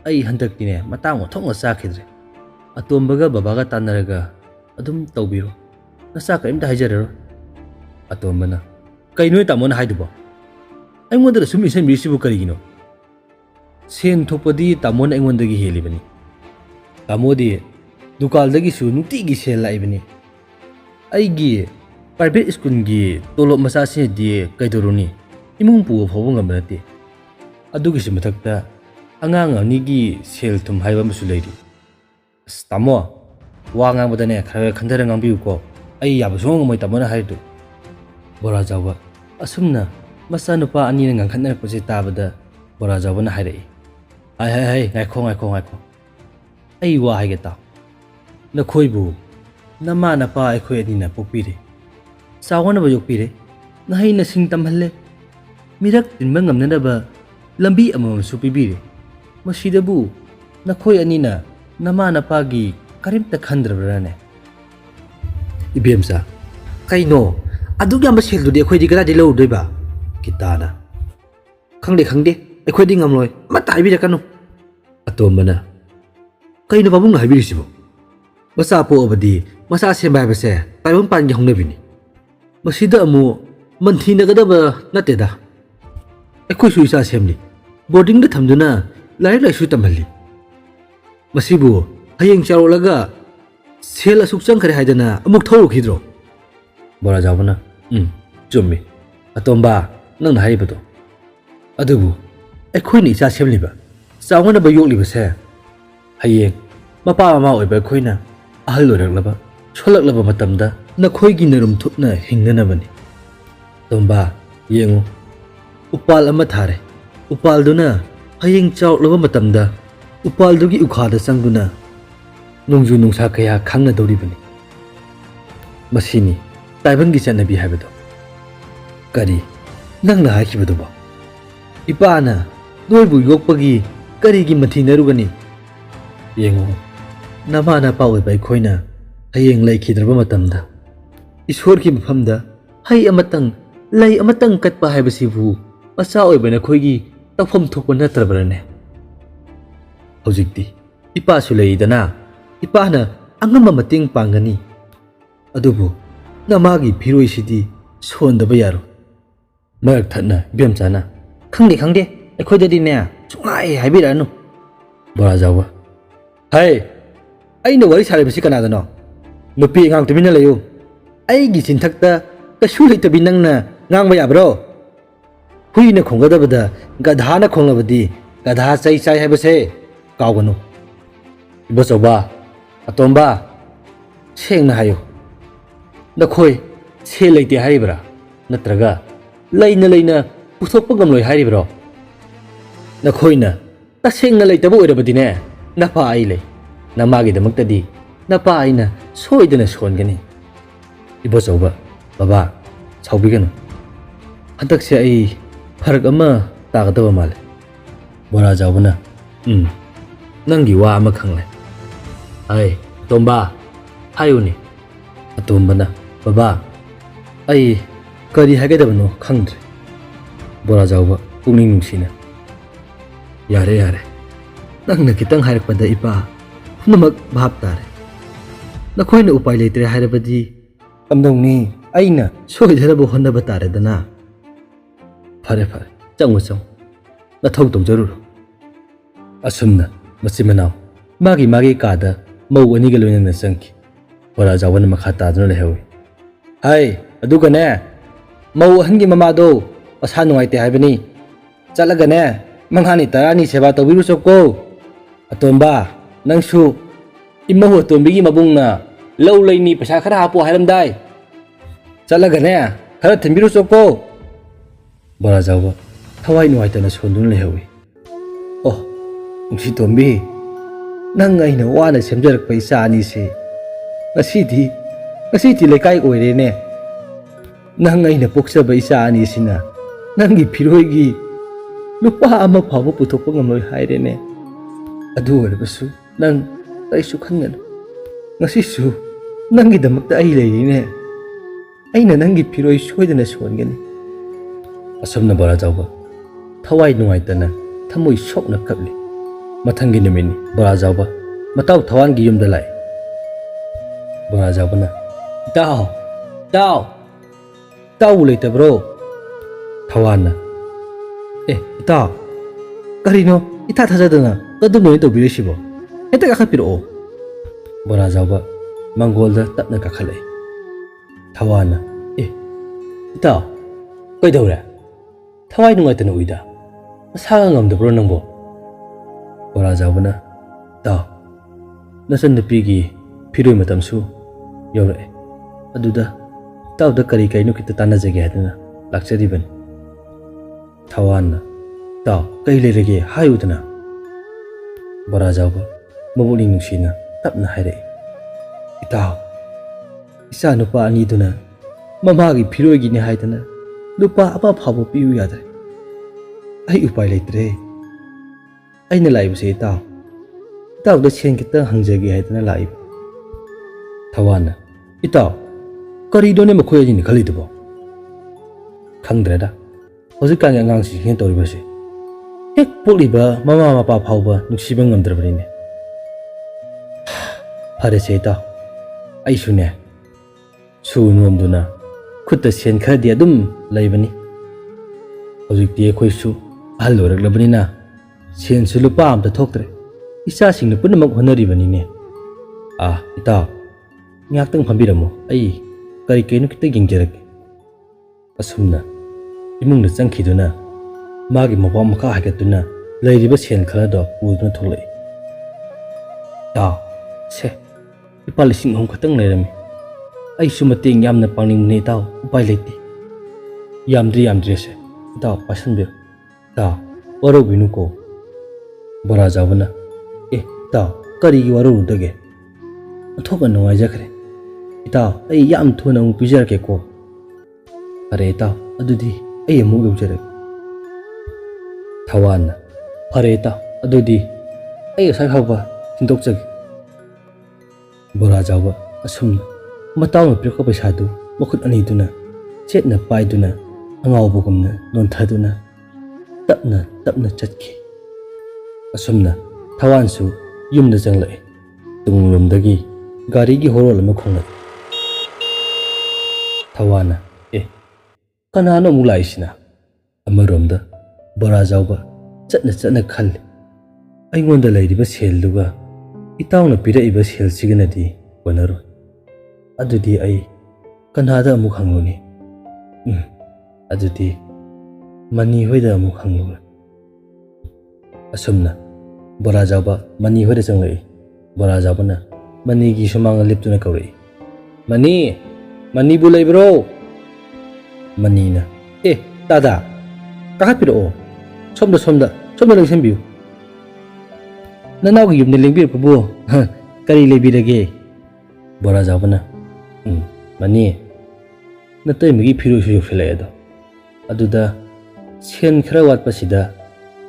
ꯑꯩ ꯍꯟꯗꯛꯇꯤꯅꯦ ꯃꯇꯥꯡ ꯑꯣꯟꯊꯣꯛꯅ ꯆꯥꯈꯤꯗ꯭ꯔꯦ, ꯑꯇꯣꯝꯕꯒ ꯕꯕꯥꯒ ꯇꯥꯟꯅꯔꯒ ꯑꯗꯨꯝ ꯇꯧꯕꯤꯔꯣ, ꯅꯆꯥ ꯀꯔꯤꯝꯇ ꯍꯥꯏꯖꯔꯔꯣꯏ. ꯑꯇꯣꯝꯕꯅ ꯀꯩꯅꯣ ꯇꯥꯃꯣꯅ ꯍꯥꯏꯗꯨꯕꯣ? ꯑꯩꯉꯣꯟꯗꯗ ꯁꯨꯝ ꯏꯟꯁꯤꯟꯕꯤꯔꯤꯁꯤꯕꯨ ꯀꯔꯤꯒꯤꯅꯣ? ꯁꯦꯟ ꯊꯣꯛꯄꯗꯤ ꯇꯥꯃꯣꯅ ꯑꯩꯉꯣꯟꯗꯒꯤ ꯍꯦꯜꯂꯤꯕꯅꯤ. ꯇꯥꯃꯣꯗꯤ ꯗꯨꯀꯥꯟꯗꯒꯤꯁꯨ ꯅꯨꯡꯇꯤꯒꯤ ꯁꯦꯜ ꯂꯥꯛꯏꯕꯅꯤ. ꯑꯩꯒꯤ ꯄ꯭ꯔꯥꯏꯚꯦꯠ ꯁ꯭ꯀꯨꯜꯒꯤ ꯇꯣꯂꯣꯞ ꯃꯆꯥꯁꯤꯅꯗꯤ ꯀꯩꯗꯧꯔꯨꯅꯤ, ꯏꯃꯨꯡ ꯄꯨꯕ ꯐꯥꯎꯕ ꯉꯝꯕ ꯅꯠꯇꯦ. ꯑꯗꯨꯒꯤꯁꯨ ꯃꯊꯛꯇ ꯑꯉꯥꯡ ꯑꯅꯤꯒꯤ ꯁꯦꯜ ꯊꯨꯝ ꯍꯥꯏꯕ ꯑꯃꯁꯨ ꯂꯩꯔꯤ. ꯑꯁ ꯇꯥꯃꯣ ꯋꯥ ꯉꯥꯡꯕꯗꯅꯦ ꯈꯔ ꯈꯟꯊꯔ ꯉꯥꯡꯕꯤꯌꯨꯀꯣ, ꯑꯩ ꯌꯥꯕ ꯁꯨꯡꯉꯝ ꯉꯝꯃꯣꯏ ꯇꯥꯃꯣꯅ ꯍꯥꯏꯔꯤꯗꯨ. ꯕꯣꯔꯥꯖꯥꯎꯕ ꯑꯁꯨꯝꯅ Masanupa anina ngangkhatnarꯛꯄꯁꯤ tabada Bora Jawbana hairei. Hai ngaikho. Ai wa haige ta. Nakhoibu nama napa aikhoi adina pokpire. Sawana ba yokpire. Nahai na sing tamhalle. Mirak tinba ngamnanaba lambi amam su pibire. Masidabu nakhoi anina nama napagi karimta khandrabrane. Ibemsa kaino aduk yam sel dudi akhoi di gara di lo doiba kitana. Khangde akhoi di ngamloi mata haibira kanu. Atombana kaino babung na haibirisibo. Masa po abadi masa sembai base taibon pan gi hongnabini. Masida amu manthi nagadaba nateda. Akhoi su isa semli boarding da thamduna lai su tamhalli. Masibu hayeng charolaga sel asuk changkhare haidana amuk thau khidro. Bora Jawbana chummi atomba nang haibado adubu akhoi ni isa semliba sawna ba yokliba se hayeng mapa mama oiba khoina ahal loraklaba cholaklaba matamda nakhoi gi narum thupna hingnanabani tomba yengu upal ama thare upal duna hayeng chawlaba matamda upal dugi ukhada sangduna nungju nungsa kaya khangna doribani masini taibangi chanabi habado kari nangna haikibado ba ipana noibu yokpagi karigi mathinaruгani yengo namana pawe bai khoina hayeng laikhidraba matamda ishor ki mafamda hai amatang lai amatang katpa haibasibu asa oibana khoigi tafam thokpa natrabrane hojikti ipa su leidana ipana angama mating pangani adubu namagi phiroi sidi sondaba yaro marak thana bemchana khangde akhoi ne sungai haibiranu Bora Jawba hai aina wari sare bisi kana dano nupi ngang tumina layu ai gi sinthakta kasu leitabi nangna ngang ba bro huina khongadabada gadha na khonglabadi gadha chai haibase kawganu Ibasawba atomba sengna hayo nakhoi se leite haribra natraga leina puthokpa gamloi haribro nakhoina tasengna leitaba oirabadine napa ai lei namagi damaktadi napa aina soidana songani Ibasawba baba chawbiganu hantakse ai farak ama tagadaba male Bora Jawbana nangi wa ama khangle ai tomba hayuni atombana baba ai kari hagadabano khangdre Bora Jawba pungning nungsina yare nangna kitang hairakpada ipa punamak bhab tare nakhoina upai leitre hairabadi amdongni aina soidaraba honnaba tare dana fare changu na thau tongjarur asumna masimanaw magi kada mau ani ga loina na sangki Bora Jawbana makha taduna lehawi hai aduga ne mau hangi mamado asa nungaite haibani chalaga ne manghani tarani seba tobiru sokko atomba nangsu imahu atombigi mabungna lau leini pesa khara hapo hairamdai chalaga ne khara thambiru sokko Bora Jawba thawai nuaitana sondun lehawi oh nungsi tombi nang aina wana semjarak paisa ani se ngasidi lekai oirene nang aina poksaba isa ani sina nangi phiroigi lupa ama phaba puthokpa ngamloi hairene adu oirabasu nang taisu khanganu ngasisu nangi damakta ai leirine aina nangi phiroi soidana songani asomna Bora Jawba thawai nuaitana thamoi sokna kapli mathangi numini Bora Jawba matau thawangi yumda lai Bora Jawbana tau leita bro thawana ita karino ita thajadana kadum noi to birisibo eta ka khapiro Bora Jawba mangolda tapna ka khalai thawana ita koi daura thawai nungai tana uida saga ngamdabro nangbo Bora Jawbana nasan nupigi phiroi matamsu yore aduda tauda kari kaino kita tanajage hadana lakchariban Tawana Tao kay lirage hayudana Bora Jauba mabuling nungsina tapna haire Itaw Isa nupa aniduna mamagi phiroigi ni haidana nupa apa phabo piu yadre ai upai leitre aina laibase itaw itaw da chen kita hangjagi haidana laib Tawana itaw karidone makhoi ni khalidubo khangdreda hojikang angangsi hen toribase hek poliba mama mapa phauba nuksiba ngamdrabane phare se itaw ai sune sunomduna khutta sen khadi adum laibani hojikti ekhoi su ahal loraklabani na sen su lupa amta thoktre isa singna punamak honaribani ne itaw ngaktang phambiramo ai kari kainu kita gingjerake asumna imungna changkhiduna magi mapa makha hagatuna lairiba sen khalado uduna tholai se ipa lising hong khatang lairami ai su mateng yamna pangning taw upai leite yamdri se taw pasanbir taw waro binu ko Bora Jauba taw kari gi waro dage athoka nawai jakhre itaw ai yam thuna mu pijar ke ko are taw adudi ai amu lujare Tawana are taw adudi ai sai haba tindok jag Bora Jauba asumna mataw na pirka paisa du makhut ani duna chetna pai duna angau bugumna non thaduna tapna chatki asumna Tawansu yumna janglai tunglumdagi gari gi horol ma khongna Tawana kanano mulai sina amaromda Bora Jauba chatna khal aingonda lairiba sel duga itawna piraiba sel signadi wanaro adudi ai kanada amu khanguni adudi mani hoida amu khanglu asumna Bora Jauba mani hoida changlai Bora Jauba na mani gi sumang liptuna kawri mani bu laibro mani na dada kakapiro somda lengsembiu nanaw gi yumne lengbir pabu kari lebirage Bora Jauba na mani natai migi phiru su yokselai aduda sen khara watpa sida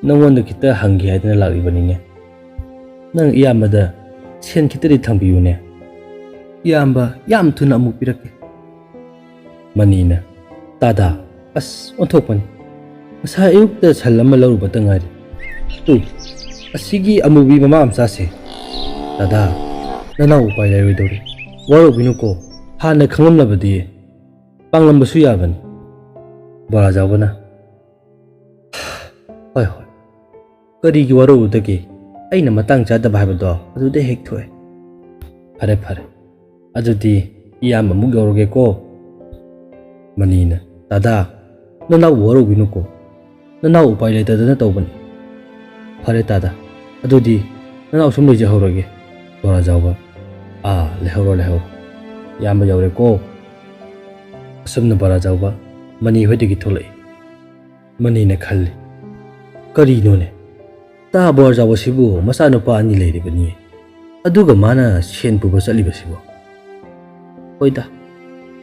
nangwanda kita hangi haidana lagibani ne nang iyamada sen kitari thangbiu ne iyamba yam thuna amuk pirake manina tada as onthokpani asa ayukta salama laruba tangari tu asigi amubi mama amsa se tada nana upai lairoi waro binuko hana khangamlabadi panglambasu yabani Bora Jauba na hoi kari gi waro udage aina matang chadaba habado adude hek thoe phare adudi iyam amuk yoroge ko manina tada nana waro binuko nana upai laitadana tawbani phare tada adudi nana usum leje horoge Bora Jauba lehoro yamba yawre ko asumna Bora Jauba mani hoidagi tholai mani na khalli kari none ta Bora Jauba sibu masano pa ani leiribani aduga mana sen puba chaliba sibu hoida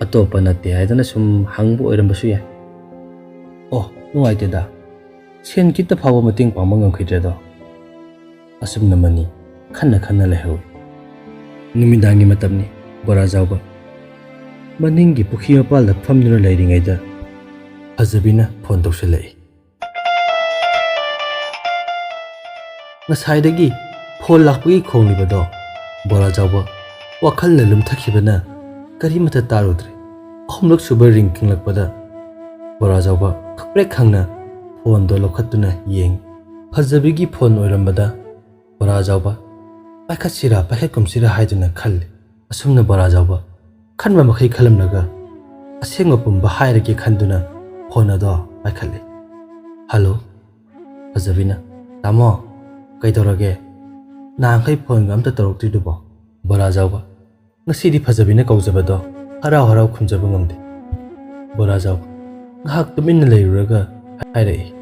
atopa natte haidana sum hangbu oirambasu ya nungai te da sen kita phawa mating pangma ngamkhidre do asumna mani khanna lehaw numidangi matamni Bora Jauba maningi pukhi mapal da phamduna leiringai da azabina phone tawselai ngasai phone lakpagi khonglibado Bora Jauba wakhal na lumthakhibana kari mata tarudre ahumlak suba ring kinglakpada Bora Jauba khakprek khangna phone do lokhatuna yeng phajabigi phone oirambada Bora Jauba paikhakumsira haiduna khal asumna Bora Jauba khanma makhai khalamnaga asenga pumba hairage khanduna phone ado paikhalle hello azabina tamo kaidorage nangai phone gamta tarokti dubo Bora Jauba ngasidi phajabina kaujabado harau khunjaba ngamde Bora Jauba ngahak tuminna leiruraga hairai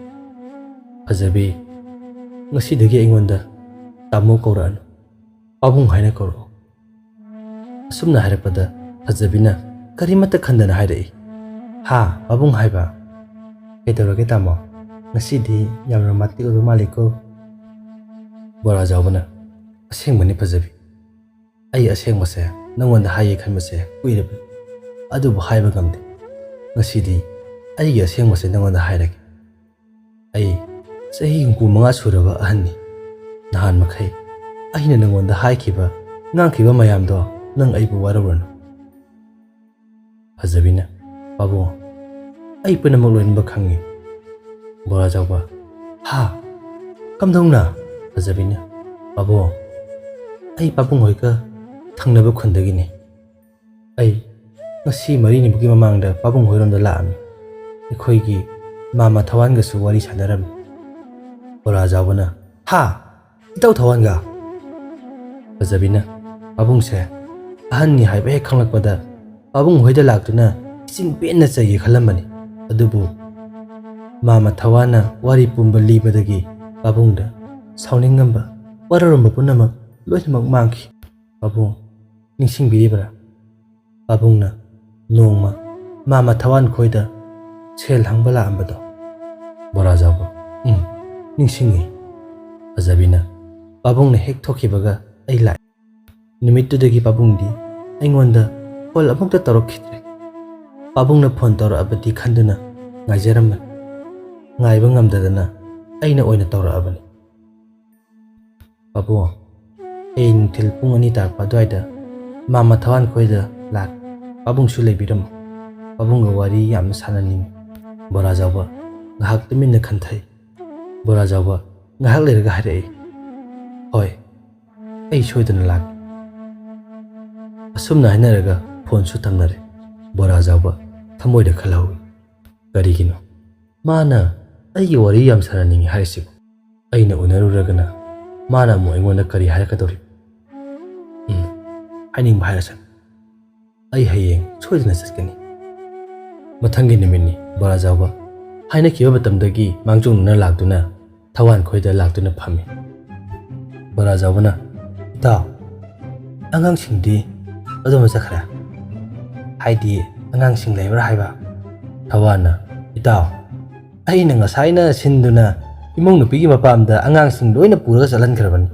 ꯐꯖꯕꯤ ꯉꯁꯤꯗꯒꯤ ꯑꯩꯉꯣꯟꯗ ꯇꯥꯃꯣ ꯀꯧꯔꯛꯑꯅꯨ ꯄꯥꯕꯨꯡ ꯍꯥꯏꯅ ꯀꯧꯔꯛꯑꯣ ꯑꯁꯨꯝꯅ ꯍꯥꯏꯔꯛꯄꯗ ꯐꯖꯕꯤꯅ ꯀꯔꯤꯃꯠꯇ ꯈꯟꯗꯅ ꯍꯥꯏꯔꯛꯏ ꯍꯥ ꯄꯥꯕꯨꯡ ꯍꯥꯏꯕ ꯀꯩꯗꯧꯔꯒꯦ ꯇꯥꯃꯣ ꯉꯁꯤꯗꯤ ꯌꯥꯝ ꯔꯣꯃꯥꯟꯇꯤꯛ ꯑꯣꯏꯕ ꯃꯥꯜꯂꯤꯀꯣ ꯕꯣꯔꯥꯖꯥꯎꯕꯅ ꯑꯁꯦꯡꯕꯅꯤ ꯐꯖꯕꯤ ꯑꯩ ꯑꯁꯦꯡꯕꯁꯦ ꯅꯪꯉꯣꯟꯗ ꯍꯥꯏꯒꯦ ꯈꯟꯕꯁꯦ ꯀꯨꯏꯔꯕꯅꯤ ꯑꯗꯨꯕꯨ ꯍꯥꯏꯕ ꯉꯝꯗꯦ ꯉꯁꯤꯗꯤ ꯑꯩꯒꯤ ꯑꯁꯦꯡꯕꯁꯦ ꯅꯪꯉꯣꯟꯗ ꯍꯥꯏꯔꯒꯦ ꯑꯩ ꯆꯍꯤ 65 ꯁꯨꯔꯕ ꯑꯍꯟꯅꯤ ꯅꯍꯥꯟ ꯃꯈꯩ ꯑꯩꯅ ꯅꯪꯉꯣꯟꯗ ꯍꯥꯏꯈꯤꯕ ꯉꯥꯡꯈꯤꯕ ꯃꯌꯥꯝꯗꯣ ꯅꯪ ꯑꯩꯕꯨ ꯋꯥꯔꯧꯔꯅꯨ ꯐꯖꯕꯤꯅ ꯄꯥꯕꯨꯡ ꯑꯩ ꯄꯨꯝꯅꯃꯛ ꯂꯣꯏꯅꯃꯛ ꯈꯪꯉꯤ ꯕꯣꯔꯥꯖꯥꯎꯕ ꯍꯥ ꯀꯝꯗꯧꯅ ꯐꯖꯕꯤꯅ ꯄꯥꯕꯨꯡ ꯑꯩ ꯄꯥꯕꯨꯡ ꯍꯣꯏꯒ ꯊꯪꯅꯕ ꯈꯨꯟꯗꯒꯤꯅꯤ ꯑꯩ ꯉꯁꯤ 4 ꯃꯃꯥꯡꯗ ꯄꯥꯕꯨꯡ ꯍꯣꯏꯔꯣꯝꯗ ꯂꯥꯛꯑꯝꯃꯤ ꯑꯩꯈꯣꯏꯒꯤ ꯃꯥꯃꯥ ꯊꯋꯥꯟꯒꯁꯨ ꯋꯥꯔꯤ ꯁꯥꯟꯅꯔꯝꯃꯤ ꯕꯣꯔꯥꯖꯥꯎꯕꯅ ꯍꯥ ꯏꯇꯥꯎ ꯊꯋꯥꯟꯒ ꯐꯖꯕꯤꯅ ꯄꯥꯕꯨꯡꯁꯦ ꯑꯍꯟꯅꯤ ꯍꯥꯏꯕ ꯍꯦꯛ ꯈꯪꯂꯛꯄꯗ ꯄꯥꯕꯨꯡ ꯍꯣꯏꯗ ꯂꯥꯛꯇꯨꯅ ꯏꯆꯤꯟ ꯄꯦꯟꯅ ꯆꯩꯒꯦ ꯈꯜꯂꯝꯕꯅꯤ ꯑꯗꯨꯕꯨ ꯃꯥꯃꯥ ꯊꯋꯥꯟꯅ ꯋꯥꯔꯤ ꯄꯨꯝꯕ ꯂꯤꯕꯗꯒꯤ ꯄꯥꯕꯨꯡꯗ ꯁꯥꯎꯅꯤꯡꯉꯝꯕ ꯋꯥꯔꯧꯔꯝꯕ ꯄꯨꯝꯅꯃꯛ ꯂꯣꯏꯅꯃꯛ ꯃꯥꯡꯈꯤ ꯄꯥꯕꯨꯡ ꯅꯤꯡꯁꯤꯡꯕꯤꯔꯤꯕ꯭ꯔꯥ ꯄꯥꯕꯨꯡꯅ ꯅꯣꯡꯃ ꯃꯥꯃꯥ ꯊꯋꯥꯟ ꯈꯣꯏꯗ ꯁꯦꯜ ꯍꯪꯕ ꯂꯥꯛꯑꯝꯕꯗꯣ ꯕꯣꯔꯥꯖꯥꯎꯕ ꯅꯤꯡꯁꯤꯡꯉꯤ ꯐꯖꯕꯤꯅ ꯄꯥꯕꯨꯡꯅ ꯍꯦꯛ ꯊꯣꯛꯈꯤꯕꯒ ꯑꯩ ꯂꯥꯛꯏ ꯅꯨꯃꯤꯠꯇꯨꯗꯒꯤ ꯄꯥꯕꯨꯡꯗꯤ ꯑꯩꯉꯣꯟꯗ ꯀꯣꯜ ꯑꯃꯨꯛꯇ ꯇꯧꯔꯛꯈꯤꯗ꯭ꯔꯦ ꯄꯥꯕꯨꯡꯅ ꯐꯣꯟ ꯇꯧꯔꯛꯑꯕꯗꯤ ꯈꯟꯗꯨꯅ ꯉꯥꯏꯖꯔꯝꯕꯅꯤ ꯉꯥꯏꯕ ꯉꯝꯗꯗꯅ ꯑꯩꯅ ꯑꯣꯏꯅ ꯇꯧꯔꯛꯑꯕꯅꯤ ꯄꯥꯕꯨꯡ ꯍꯌꯦꯡ ꯅꯨꯡꯊꯤꯜ ꯄꯨꯡ 2 ꯇꯥꯔꯛꯄ ꯑꯗꯨꯋꯥꯏꯗ ꯃꯥꯃꯥ ꯊꯋꯥꯟ ꯈꯣꯏꯗ ꯂꯥꯛ ꯄꯥꯕꯨꯡꯁꯨ ꯂꯩꯕꯤꯔꯝꯃꯨ ꯄꯥꯕꯨꯡꯒ ꯋꯥꯔꯤ ꯌꯥꯝꯅ ꯁꯥꯟꯅꯅꯤꯡꯉꯤ ꯕꯣꯔꯥꯖꯥꯎꯕ ꯉꯥꯏꯍꯥꯛ ꯇꯨꯃꯤꯟꯅ ꯈꯟꯊꯩ ꯕꯣꯔꯥꯖꯥꯎꯕ ꯉꯥꯏꯍꯥꯛ ꯂꯩꯔꯒ ꯍꯥꯏꯔꯛꯏ ꯍꯣꯏ ꯑꯩ ꯁꯣꯏꯗꯅ ꯂꯥꯛꯀꯦ ꯑꯁꯨꯝꯅ ꯍꯥꯏꯅꯔꯒ ꯐꯣꯟꯁꯨ ꯊꯝꯅꯔꯦ ꯕꯣꯔꯥꯖꯥꯎꯕ ꯊꯃꯣꯏꯗ ꯈꯜꯍꯧꯏ ꯀꯔꯤꯒꯤꯅꯣ ꯃꯥꯅ ꯑꯩꯒꯤ ꯋꯥꯔꯤ ꯌꯥꯝ ꯁꯥꯟꯅꯅꯤꯡꯉꯤ ꯍꯥꯏꯔꯤꯁꯤꯕꯨ ꯑꯩꯅ ꯎꯅꯔꯨꯔꯒꯅ ꯃꯥꯅ ꯑꯃꯨꯛ ꯑꯩꯉꯣꯟꯗ ꯀꯔꯤ ꯍꯥꯏꯔꯛꯀꯗꯧꯔꯤꯕ ꯍꯥꯏꯅꯤꯡꯕ ꯍꯥꯏꯔꯁꯅꯨ ꯑꯩ ꯍꯌꯦꯡ ꯁꯣꯏꯗꯅ ꯆꯠꯀꯅꯤ ꯃꯊꯪꯒꯤ ꯅꯨꯃꯤꯠꯅꯤ ꯕꯣꯔꯥꯖꯥꯎꯕ ꯍꯥꯏꯅꯈꯤꯕ ꯃꯇꯝꯗꯒꯤ ꯃꯥꯡꯖꯧꯅꯅ ꯂꯥꯛꯇꯨꯅ ꯊꯋꯥꯟ ꯈꯣꯏꯗ ꯂꯥꯛꯇꯨꯅ ꯐꯝꯃꯤ ꯕꯣꯔꯥꯖꯥꯎꯕꯅ ꯏꯇꯥꯎ ꯑꯉꯥꯡꯁꯤꯡꯗꯤ ꯑꯗꯣꯝꯗ ꯆꯠꯈ꯭ꯔꯦ ꯍꯥꯏꯗꯤ ꯑꯉꯥꯡꯁꯤꯡ ꯂꯩꯕ꯭ꯔꯥ ꯍꯥꯏꯕ ꯊꯋꯥꯟꯅ ꯏꯇꯥꯎ ꯑꯩꯅ ꯉꯁꯥꯏꯅ ꯁꯤꯟꯗꯨꯅ ꯏꯃꯧ ꯅꯨꯄꯤꯒꯤ ꯃꯄꯥꯝꯗ ꯑꯉꯥꯡꯁꯤꯡ ꯂꯣꯏꯅ ꯄꯨꯔꯒ ꯆꯠꯍꯟꯈ꯭ꯔꯕꯅꯤ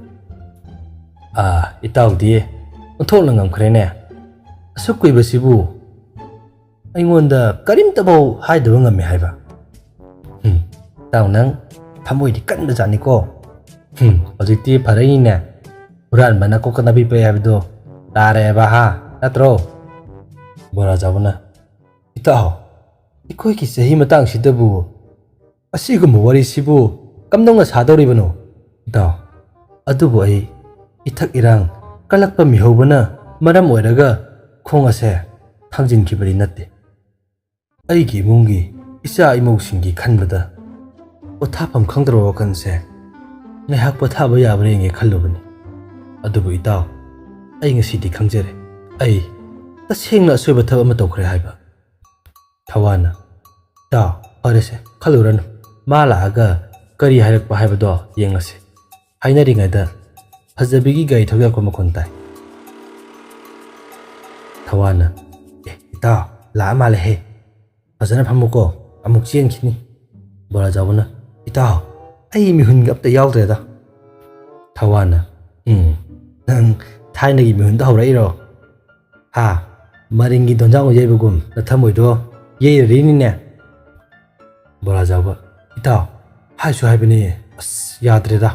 ꯏꯇꯥꯎꯗꯤ ꯑꯣꯟꯊꯣꯛꯅ ꯉꯝꯈ꯭ꯔꯦꯅꯦ ꯑꯁꯨꯛ ꯀꯨꯏꯕꯁꯤꯕꯨ ꯑꯩꯉꯣꯟꯗ ꯀꯔꯤꯝꯇꯐꯥꯎ ꯍꯥꯏꯗꯕ ꯉꯝꯃꯦ ꯍꯥꯏꯕ ꯏꯇꯥꯎ ꯅꯪ ꯊꯃꯣꯏꯗꯤ ꯀꯟꯕ ꯖꯥꯠꯅꯤꯀꯣ ꯍꯧꯖꯤꯛꯇꯤ ꯐꯔꯛꯏꯅꯦ ꯍꯨꯔꯥꯟꯕ ꯅꯀꯣꯛꯀ ꯅꯥꯄꯤ ꯄꯩ ꯍꯥꯏꯕꯗꯣ ꯇꯥꯔꯦꯕ ꯍꯥ ꯅꯠꯇ꯭ꯔꯣ ꯕꯣꯔꯥꯖꯥꯎꯕꯅ ꯏꯇꯥꯎ ꯑꯩꯈꯣꯏꯒꯤ ꯆꯍꯤ ꯃꯇꯥꯡꯁꯤꯗꯕꯨ ꯑꯁꯤꯒꯨꯝꯕ ꯋꯥꯔꯤꯁꯤꯕꯨ ꯀꯝꯗꯧꯅ ꯁꯥꯗꯧꯔꯤꯕꯅꯣ ꯏꯇꯥꯎ ꯑꯗꯨꯕꯨ ꯑꯩ ꯏꯊꯛ ꯏꯔꯥꯡ ꯀꯜꯂꯛꯄ ꯃꯤꯍꯧꯕꯅ ꯃꯔꯝ ꯑꯣꯏꯔꯒ ꯈꯣꯡ ꯑꯁꯦ ꯊꯥꯡꯖꯤꯟꯈꯤꯕꯗꯤ ꯅꯠꯇꯦ ꯑꯩꯒꯤ ꯏꯃꯨꯡꯒꯤ ꯏꯆꯥ ꯏꯃꯧꯁꯤꯡꯒꯤ ꯈꯟꯕꯗ ꯄꯣꯊꯥꯐꯝ ꯈꯪꯗ꯭ꯔꯕ ꯋꯥꯈꯜꯁꯦ ꯉꯥꯏꯍꯥꯛ ꯄꯣꯊꯥꯕ ꯌꯥꯕ꯭ꯔꯥ ꯌꯦꯡꯒꯦ ꯈꯜꯂꯨꯕꯅꯤ ꯑꯗꯨꯕꯨ ꯏꯇꯥꯎ ꯑꯩ ꯉꯁꯤꯗꯤ ꯈꯪꯖꯔꯦ ꯑꯩ ꯇꯁꯦꯡꯅ ꯑꯁꯣꯏꯕ ꯊꯕꯛ ꯑꯃ ꯇꯧꯈ꯭ꯔꯦ ꯍꯥꯏꯕ ꯊꯋꯥꯟꯅ ꯏꯇꯥꯎ ꯐꯔꯦꯁꯦ ꯈꯜꯂꯨꯔꯅꯨ ꯃꯥ ꯂꯥꯛꯑꯒ ꯀꯔꯤ ꯍꯥꯏꯔꯛꯄ ꯍꯥꯏꯕꯗꯣ ꯌꯦꯡꯂꯁꯤ ꯍꯥꯏꯅꯔꯤꯉꯩꯗ ꯐꯖꯕꯤꯒꯤ ꯒꯥꯔꯤ ꯊꯧꯖꯤꯜꯂꯛꯄ ꯃꯈꯣꯟ ꯇꯥꯏ ꯊꯋꯥꯟꯅ ꯏꯇꯥꯎ ꯂꯥꯛꯑ ꯃꯥꯜꯂꯦꯍꯦ ꯐꯖꯅ ꯐꯝꯃꯨꯀꯣ ꯑꯃꯨꯛ ꯆꯦꯟꯈꯤꯅꯤ ꯕꯣꯔꯥꯖꯥꯎꯕꯅ ꯏꯇꯥꯎ ꯑꯩ ꯃꯤꯍꯨꯟꯒ ꯑꯝꯇ ꯌꯥꯎꯗ꯭ꯔꯦꯗ ꯊꯋꯥꯟꯅ ꯅꯪ ꯊꯥꯏꯅꯒꯤ ꯃꯤꯍꯨꯟꯗ ꯍꯧꯔꯛꯏꯔꯣ ꯃꯔꯤꯡꯒꯤ ꯗꯣꯟꯖꯥꯎ ꯌꯩꯕꯒꯨꯝ ꯅꯊꯃꯣꯏꯗꯣ ꯌꯩꯔꯔꯤꯅꯤꯅꯦ ꯕꯣꯔꯥꯖꯥꯎꯕ ꯏꯇꯥꯎ ꯍꯥꯏꯁꯨ ꯍꯥꯏꯕꯅꯤ ꯑꯁ ꯌꯥꯗ꯭ꯔꯦꯗ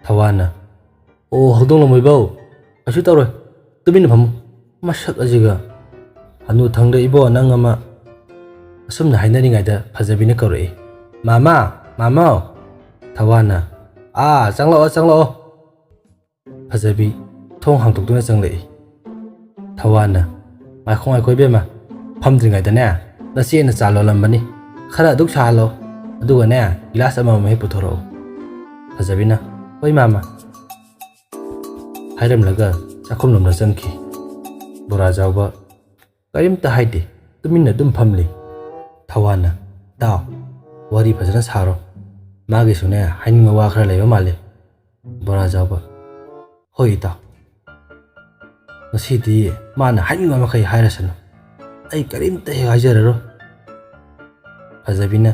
ꯊꯋꯥꯟꯅ ꯑꯣ ꯍꯧꯗꯣꯡꯂꯝꯃꯣꯏꯕꯧ ꯀꯩꯁꯨ ꯇꯧꯔꯣꯏ ꯇꯨꯃꯤꯟꯅ ꯐꯝꯃꯨ ꯃꯁꯛ ꯑꯁꯤꯒ ꯍꯅꯨ ꯊꯪꯗ ꯏꯕꯣ ꯅꯪ ꯑꯃ ꯑꯁꯨꯝꯅ ꯍꯥꯏꯅꯔꯤꯉꯩꯗ ꯐꯖꯕꯤꯅ ꯀꯧꯔꯛꯏ ꯃꯥꯃꯥ ꯃꯥꯃꯥꯎ ꯊꯋꯥꯟꯅ ꯆꯪꯂꯛꯑꯣ ꯆꯪꯂꯛꯑꯣ ꯐꯖꯕꯤ ꯊꯣꯡ ꯍꯥꯡꯇꯣꯛꯇꯨꯅ ꯆꯪꯂꯛꯏ ꯊꯋꯥꯟꯅ ꯉꯥꯏꯈꯣ ꯏꯕꯦꯝꯃ ꯐꯝꯗ꯭ꯔꯤꯉꯩꯗꯅꯦ ꯅꯆꯦꯅ ꯆꯥ ꯂꯣꯜꯂꯝꯕꯅꯤ ꯈꯔ ꯑꯗꯨꯛ ꯁꯥꯍꯜꯂꯣ ꯑꯗꯨꯒꯅꯦ ꯒꯤꯂꯥꯁ ꯑꯃꯃꯝ ꯍꯦꯛ ꯄꯨꯊꯣꯔꯛꯑꯣ ꯐꯖꯕꯤꯅ ꯍꯣꯏ ꯃꯥꯃꯥ ꯍꯥꯏꯔꯝꯂꯒ ꯆꯥꯛꯈꯨꯝꯂꯣꯝꯗ ꯆꯪꯈꯤ ꯕꯣꯔꯥꯖꯥꯎꯕ ꯀꯔꯤꯝꯇ ꯍꯥꯏꯗꯦ ꯇꯨꯃꯤꯟꯅ ꯑꯗꯨꯝ ꯐꯝꯂꯤ ꯊꯋꯥꯟꯅ ꯏꯇꯥꯎ ꯋꯥꯔꯤ ꯐꯖꯅ ꯁꯥꯔꯣ ꯃꯥꯒꯤꯁꯨꯅꯦ ꯍꯥꯏꯅꯤꯡꯕ ꯋꯥ ꯈꯔ ꯂꯩꯕ ꯃꯥꯜꯂꯤ꯫ ꯕꯣꯔꯥ ꯆꯥꯎꯕ: ꯍꯣꯏ ꯏꯇꯥꯎ, ꯉꯁꯤꯗꯤ ꯃꯥꯅ ꯍꯥꯏꯅꯤꯡꯕ ꯃꯈꯩ ꯍꯥꯏꯔꯁꯅꯨ, ꯑꯩ ꯀꯔꯤꯝꯇ ꯍꯦꯛ ꯍꯥꯏꯖꯔꯔꯣꯏ꯫ ꯐꯖꯕꯤꯅ: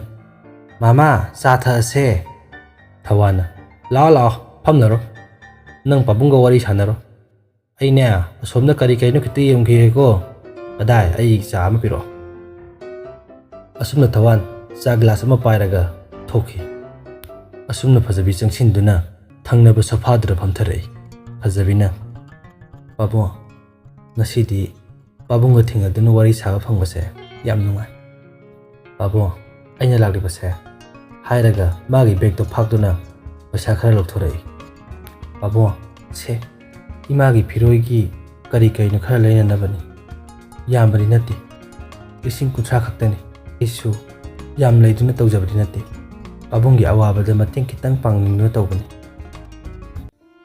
ꯃꯥꯃꯥ ꯆꯥ ꯊꯛꯑꯁꯦ꯫ ꯊꯋꯥꯟꯅ: ꯂꯥꯛꯑꯣ ꯂꯥꯛꯑꯣ ꯐꯝꯅꯔꯣ, ꯅꯪ ꯄꯥꯕꯨꯡꯒ ꯋꯥꯔꯤ ꯁꯥꯟꯅꯔꯣ, ꯑꯩꯅꯦ ꯑꯁꯣꯝꯗ ꯀꯔꯤ ꯀꯔꯤꯅꯣ ꯈꯤꯇ ꯌꯦꯡꯈꯤꯒꯦꯀꯣ꯫ ꯀꯗꯥꯏ ꯑꯩ ꯆꯥ ꯑꯃ ꯄꯤꯔꯛꯑꯣ꯫ ꯑꯁꯨꯝꯅ ꯊꯋꯥꯟ ꯆꯥ ꯒ꯭ꯂꯥꯁ ꯑꯃ ꯄꯥꯏꯔꯒ ꯊꯣꯛꯈꯤ꯫ ꯑꯁꯨꯝꯅ ꯐꯖꯕꯤ ꯆꯪꯁꯤꯟꯗꯨꯅ ꯊꯪꯅꯕ ꯁꯣꯐꯥꯗꯨꯗ ꯐꯝꯊꯔꯛꯏ꯫ ꯐꯖꯕꯤꯅ: ꯄꯥꯕꯨꯡ, ꯉꯁꯤꯗꯤ ꯄꯥꯕꯨꯡꯒ ꯊꯦꯡꯅꯗꯨꯅ ꯋꯥꯔꯤ ꯁꯥꯕ ꯐꯪꯕꯁꯦ ꯌꯥꯝ ꯅꯨꯡꯉꯥꯏ꯫ ꯄꯥꯕꯨꯡ, ꯑꯩꯅ ꯂꯥꯛꯂꯤꯕꯁꯦ ꯍꯥꯏꯔꯒ ꯃꯥꯒꯤ ꯕꯦꯒꯇꯣ ꯐꯥꯛꯇꯨꯅ ꯄꯩꯁꯥ ꯈꯔ ꯂꯧꯊꯣꯔꯛꯏ꯫ ꯄꯥꯕꯨꯡ, ꯁꯦ ꯏꯃꯥꯒꯤ ꯐꯤꯔꯣꯏꯒꯤ ꯀꯔꯤ ꯀꯔꯤꯅꯣ ꯈꯔ ꯂꯩꯅꯅꯕꯅꯤ, ꯌꯥꯝꯕꯗꯤ ꯅꯠꯇꯦ, 30,000 ꯈꯛꯇꯅꯤ, ꯑꯩꯁꯨ ꯌꯥꯝ ꯂꯩꯗꯨꯅ ꯇꯧꯖꯕꯗꯤ ꯅꯠꯇꯦ, ꯄꯥꯕꯨꯡꯒꯤ ꯑꯋꯥꯕꯗ ꯃꯇꯦꯡ ꯈꯤꯇꯪ ꯄꯥꯡꯅꯤꯡꯗꯨꯅ ꯇꯧꯕꯅꯤ꯫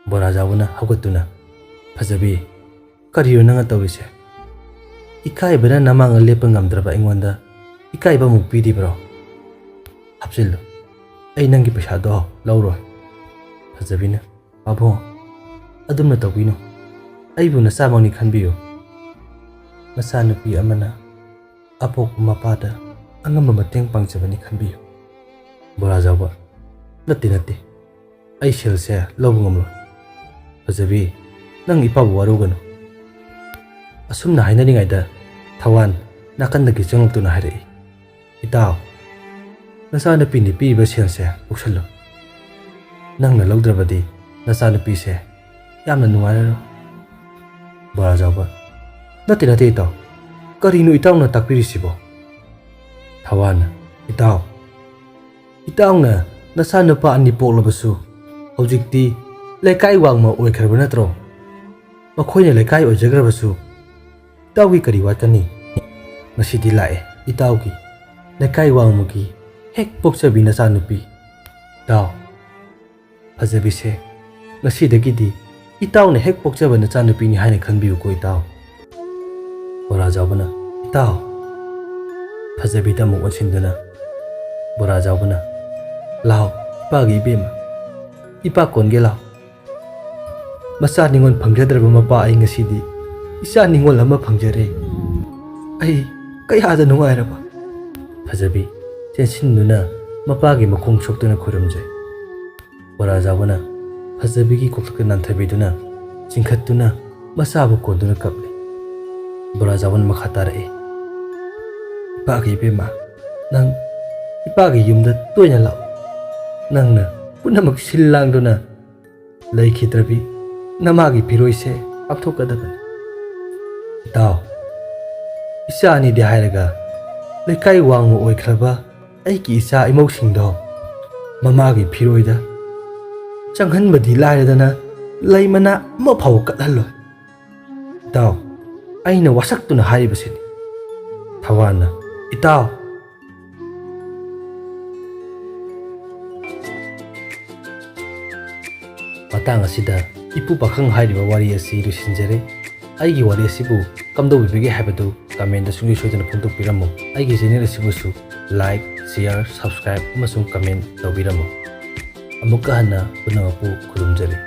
ꯕꯣꯔꯥ ꯆꯥꯎꯕꯅ ꯍꯧꯒꯠꯇꯨꯅ: ꯐꯖꯕꯤ, ꯀꯔꯤꯅꯣ ꯅꯪꯅ ꯇꯧꯔꯤꯁꯦ? ꯏꯀꯥꯏꯕꯅ ꯅꯃꯥꯡꯗ ꯂꯦꯞꯄ ꯉꯝꯗ꯭ꯔꯕ ꯑꯩꯉꯣꯟꯗ ꯏꯀꯥꯏꯕ ꯑꯃꯨꯛ ꯄꯤꯔꯤꯕ꯭ꯔꯣ? ꯍꯥꯞꯆꯤꯜꯂꯨ, ꯑꯩ ꯅꯪꯒꯤ ꯄꯩꯁꯥꯗꯣ ꯂꯧꯔꯣꯏ꯫ ꯐꯖꯕꯤꯅ: ꯄꯥꯕꯨꯡ, ꯑꯗꯨꯝꯅ ꯇꯧꯕꯤꯅꯨ, ꯑꯩꯕꯨ ꯅꯆꯥꯃꯛꯅꯤ ꯈꯟꯕꯤꯌꯨ, ꯅꯆꯥꯅꯨꯄꯤ ꯑꯃꯅ ꯑꯄꯣꯛꯄ ꯃꯄꯥꯗ ꯑꯉꯝꯕ ꯃꯇꯦꯡ ꯄꯥꯡꯖꯕꯅꯤ ꯈꯟꯕꯤꯌꯨ꯫ ꯕꯣꯔꯥ ꯆꯥꯎꯕ: ꯅꯠꯇꯦ ꯅꯠꯇꯦ, ꯑꯩ ꯁꯦꯜꯁꯦ ꯂꯧꯕ ꯉꯝꯂꯣꯏ꯫ ꯐꯖꯕꯤ, ꯅꯪ ꯏꯄꯥꯕꯨ ꯋꯥꯔꯧꯒꯅꯨ꯫ ꯑꯁꯨꯝꯅ ꯍꯥꯏꯅꯔꯤꯉꯩꯗ ꯊꯋꯥꯟ ꯅꯥꯀꯟꯗꯒꯤ ꯆꯪꯂꯛꯇꯨꯅ ꯍꯥꯏꯔꯛꯏ: ꯏꯇꯥꯎ, ꯅꯆꯥꯅꯨꯄꯤꯅ ꯄꯤꯔꯤꯕ ꯁꯦꯜꯁꯦ ꯄꯨꯁꯜꯂꯨ, ꯅꯪꯅ ꯂꯧꯗ꯭ꯔꯕꯗꯤ ꯅꯆꯥꯅꯨꯄꯤꯁꯦ ꯌꯥꯝꯅ ꯅꯨꯡꯉꯥꯏꯔꯔꯣꯏ꯫ ꯕꯣꯔꯥ ꯆꯥꯎꯕ: ꯅꯠꯇꯦ ꯅꯠꯇꯦ ꯏꯇꯥꯎ, ꯀꯔꯤꯅꯣ ꯏꯇꯥꯎꯅ ꯇꯥꯛꯄꯤꯔꯤꯁꯤꯕꯣ? ꯊꯋꯥꯟꯅ: ꯏꯇꯥꯎ, ꯏꯇꯥꯎꯅ ꯅꯆꯥꯅꯨꯄꯥ 2 ꯄꯣꯛꯂꯕꯁꯨ ꯍꯧꯖꯤꯛꯇꯤ ꯂꯩꯀꯥꯏ ꯋꯥꯡꯃ ꯑꯣꯏꯈ꯭ꯔꯕ ꯅꯠꯇ꯭ꯔꯣ? ꯃꯈꯣꯏꯅ ꯂꯩꯀꯥꯏ ꯑꯣꯏꯖꯈ꯭ꯔꯕꯁꯨ ꯏꯇꯥꯎꯒꯤ ꯀꯔꯤ ꯋꯥꯠꯀꯅꯤ? ꯉꯁꯤꯗꯤ ꯂꯥꯛꯑꯦ ꯏꯇꯥꯎꯒꯤ ꯂꯩꯀꯥꯏ ꯋꯥꯡꯃꯒꯤ ꯍꯦꯛ ꯄꯣꯛꯆꯕꯤ ꯅꯆꯥꯅꯨꯄꯤ꯫ ꯏꯇꯥꯎ, ꯐꯖꯕꯤꯁꯦ ꯉꯁꯤꯗꯒꯤꯗꯤ ꯏꯇꯥꯎꯅ ꯍꯦꯛ ꯄꯣꯛꯆꯕ ꯅꯆꯥꯅꯨꯄꯤꯅꯤ ꯍꯥꯏꯅ ꯈꯟꯕꯤꯌꯨꯀꯣ ꯏꯇꯥꯎ꯫ ꯕꯣꯔꯥ ꯆꯥꯎꯕꯅ: ꯏꯇꯥꯎ꯫ ꯐꯖꯕꯤꯗ ꯑꯃꯨꯛ ꯑꯣꯟꯁꯤꯟꯗꯨꯅ ꯕꯣꯔꯥ ꯆꯥꯎꯕꯅ: ꯂꯥꯎ ꯏꯄꯥꯒꯤ ꯏꯕꯦꯝꯃ, ꯏꯄꯥ ꯀꯣꯟꯒꯦ ꯂꯥꯎ꯫ ꯃꯆꯥ ꯅꯤꯉꯣꯜ ꯐꯪꯖꯗ꯭ꯔꯕ ꯃꯄꯥ ꯑꯩ ꯉꯁꯤꯗꯤ ꯏꯆꯥ ꯅꯤꯉꯣꯜ ꯑꯃ ꯐꯪꯖꯔꯦ, ꯑꯩ ꯀꯌꯥꯗ ꯅꯨꯡꯉꯥꯏꯔꯕ꯫ ꯐꯖꯕꯤ ꯆꯦꯟꯁꯤꯟꯗꯨꯅ ꯃꯄꯥꯒꯤ ꯃꯈꯣꯡ ꯁꯣꯛꯇꯨꯅ ꯈꯨꯔꯨꯝꯖꯩ꯫ ꯕꯣꯔꯥ ꯆꯥꯎꯕꯅ ꯐꯖꯕꯤꯒꯤ ꯀꯣꯛꯊꯛꯇ ꯅꯥꯟꯊꯕꯤꯗꯨꯅ ꯆꯤꯡꯈꯠꯇꯨꯅ ꯃꯆꯥꯕꯨ ꯀꯣꯟꯗꯨꯅ ꯀꯞꯂꯤ꯫ ꯕꯣꯔꯥ ꯆꯥꯎꯕꯅ ꯃꯈꯥ ꯇꯥꯔꯛꯏ: ꯏꯄꯥꯒꯤ ꯏꯕꯦꯝꯃ, ꯅꯪ ꯏꯄꯥꯒꯤ ꯌꯨꯝꯗ ꯇꯣꯏꯅ ꯂꯥꯛꯎ, ꯅꯪꯅ ꯄꯨꯝꯅꯃꯛ ꯁꯤꯜ ꯂꯥꯡꯗꯨꯅ ꯂꯩꯈꯤꯗ꯭ꯔꯕꯤ ꯅꯃꯥꯒꯤ ꯐꯤꯔꯣꯏꯁꯦ ꯄꯥꯛꯊꯣꯛꯀꯗꯕꯅꯤ꯫ ꯏꯇꯥꯎ, ꯏꯆꯥ ꯑꯅꯤꯗꯤ ꯍꯥꯏꯔꯒ ꯂꯩꯀꯥꯏ ꯋꯥꯡꯃ ꯑꯣꯏꯈ꯭ꯔꯕ ꯑꯩꯒꯤ ꯏꯆꯥ ꯏꯃꯧꯁꯤꯡꯗꯣ ꯃꯃꯥꯒꯤ ꯐꯤꯔꯣꯏꯗ ꯆꯪꯍꯟꯕꯗꯤ ꯂꯥꯏꯔꯗꯅ ꯂꯩ ꯃꯅꯥ ꯑꯃ ꯐꯥꯎꯕ ꯀꯠꯍꯜꯂꯣꯏ꯫ ꯏꯇꯥꯎ, ꯑꯩꯅ ꯋꯥꯁꯛꯇꯨꯅ ꯍꯥꯏꯔꯤꯕꯁꯤꯅꯤ꯫ ꯊꯋꯥꯟꯅ: ꯏꯇꯥꯎ꯫ ꯃꯇꯥꯡ ꯑꯁꯤꯗ ꯏꯄꯨ ꯄꯥꯈꯪ ꯍꯥꯏꯔꯤꯕ ꯋꯥꯔꯤ ꯑꯁꯤ ꯂꯣꯏꯁꯤꯟꯖꯔꯦ꯫ ꯑꯩꯒꯤ ꯋꯥꯔꯤ ꯑꯁꯤꯕꯨ ꯀꯝꯗꯧꯕꯤꯕꯒꯦ ꯍꯥꯏꯕꯗꯨ ꯀꯃꯦꯟꯇ ꯁꯨꯡꯁꯣꯏ ꯁꯣꯏꯗꯅ ꯐꯣꯡꯗꯣꯛꯄꯤꯔꯝꯃꯨ꯫ ꯑꯩꯒꯤ ꯆꯦꯅꯦꯜ ꯑꯁꯤꯕꯨꯁꯨ ꯂꯥꯏꯛ, ꯁꯤꯌꯔ, ꯁꯕꯁꯀ꯭ꯔꯥꯏꯕ ꯑꯃꯁꯨꯡ ꯀꯃꯦꯟ ꯇꯧꯕꯤꯔꯝꯃꯨ꯫ ꯑꯃꯨꯛꯀ ꯍꯟꯅ ꯄꯨꯝꯅꯃꯛꯄꯨ ꯈꯨꯔꯨꯝꯖꯔꯤ꯫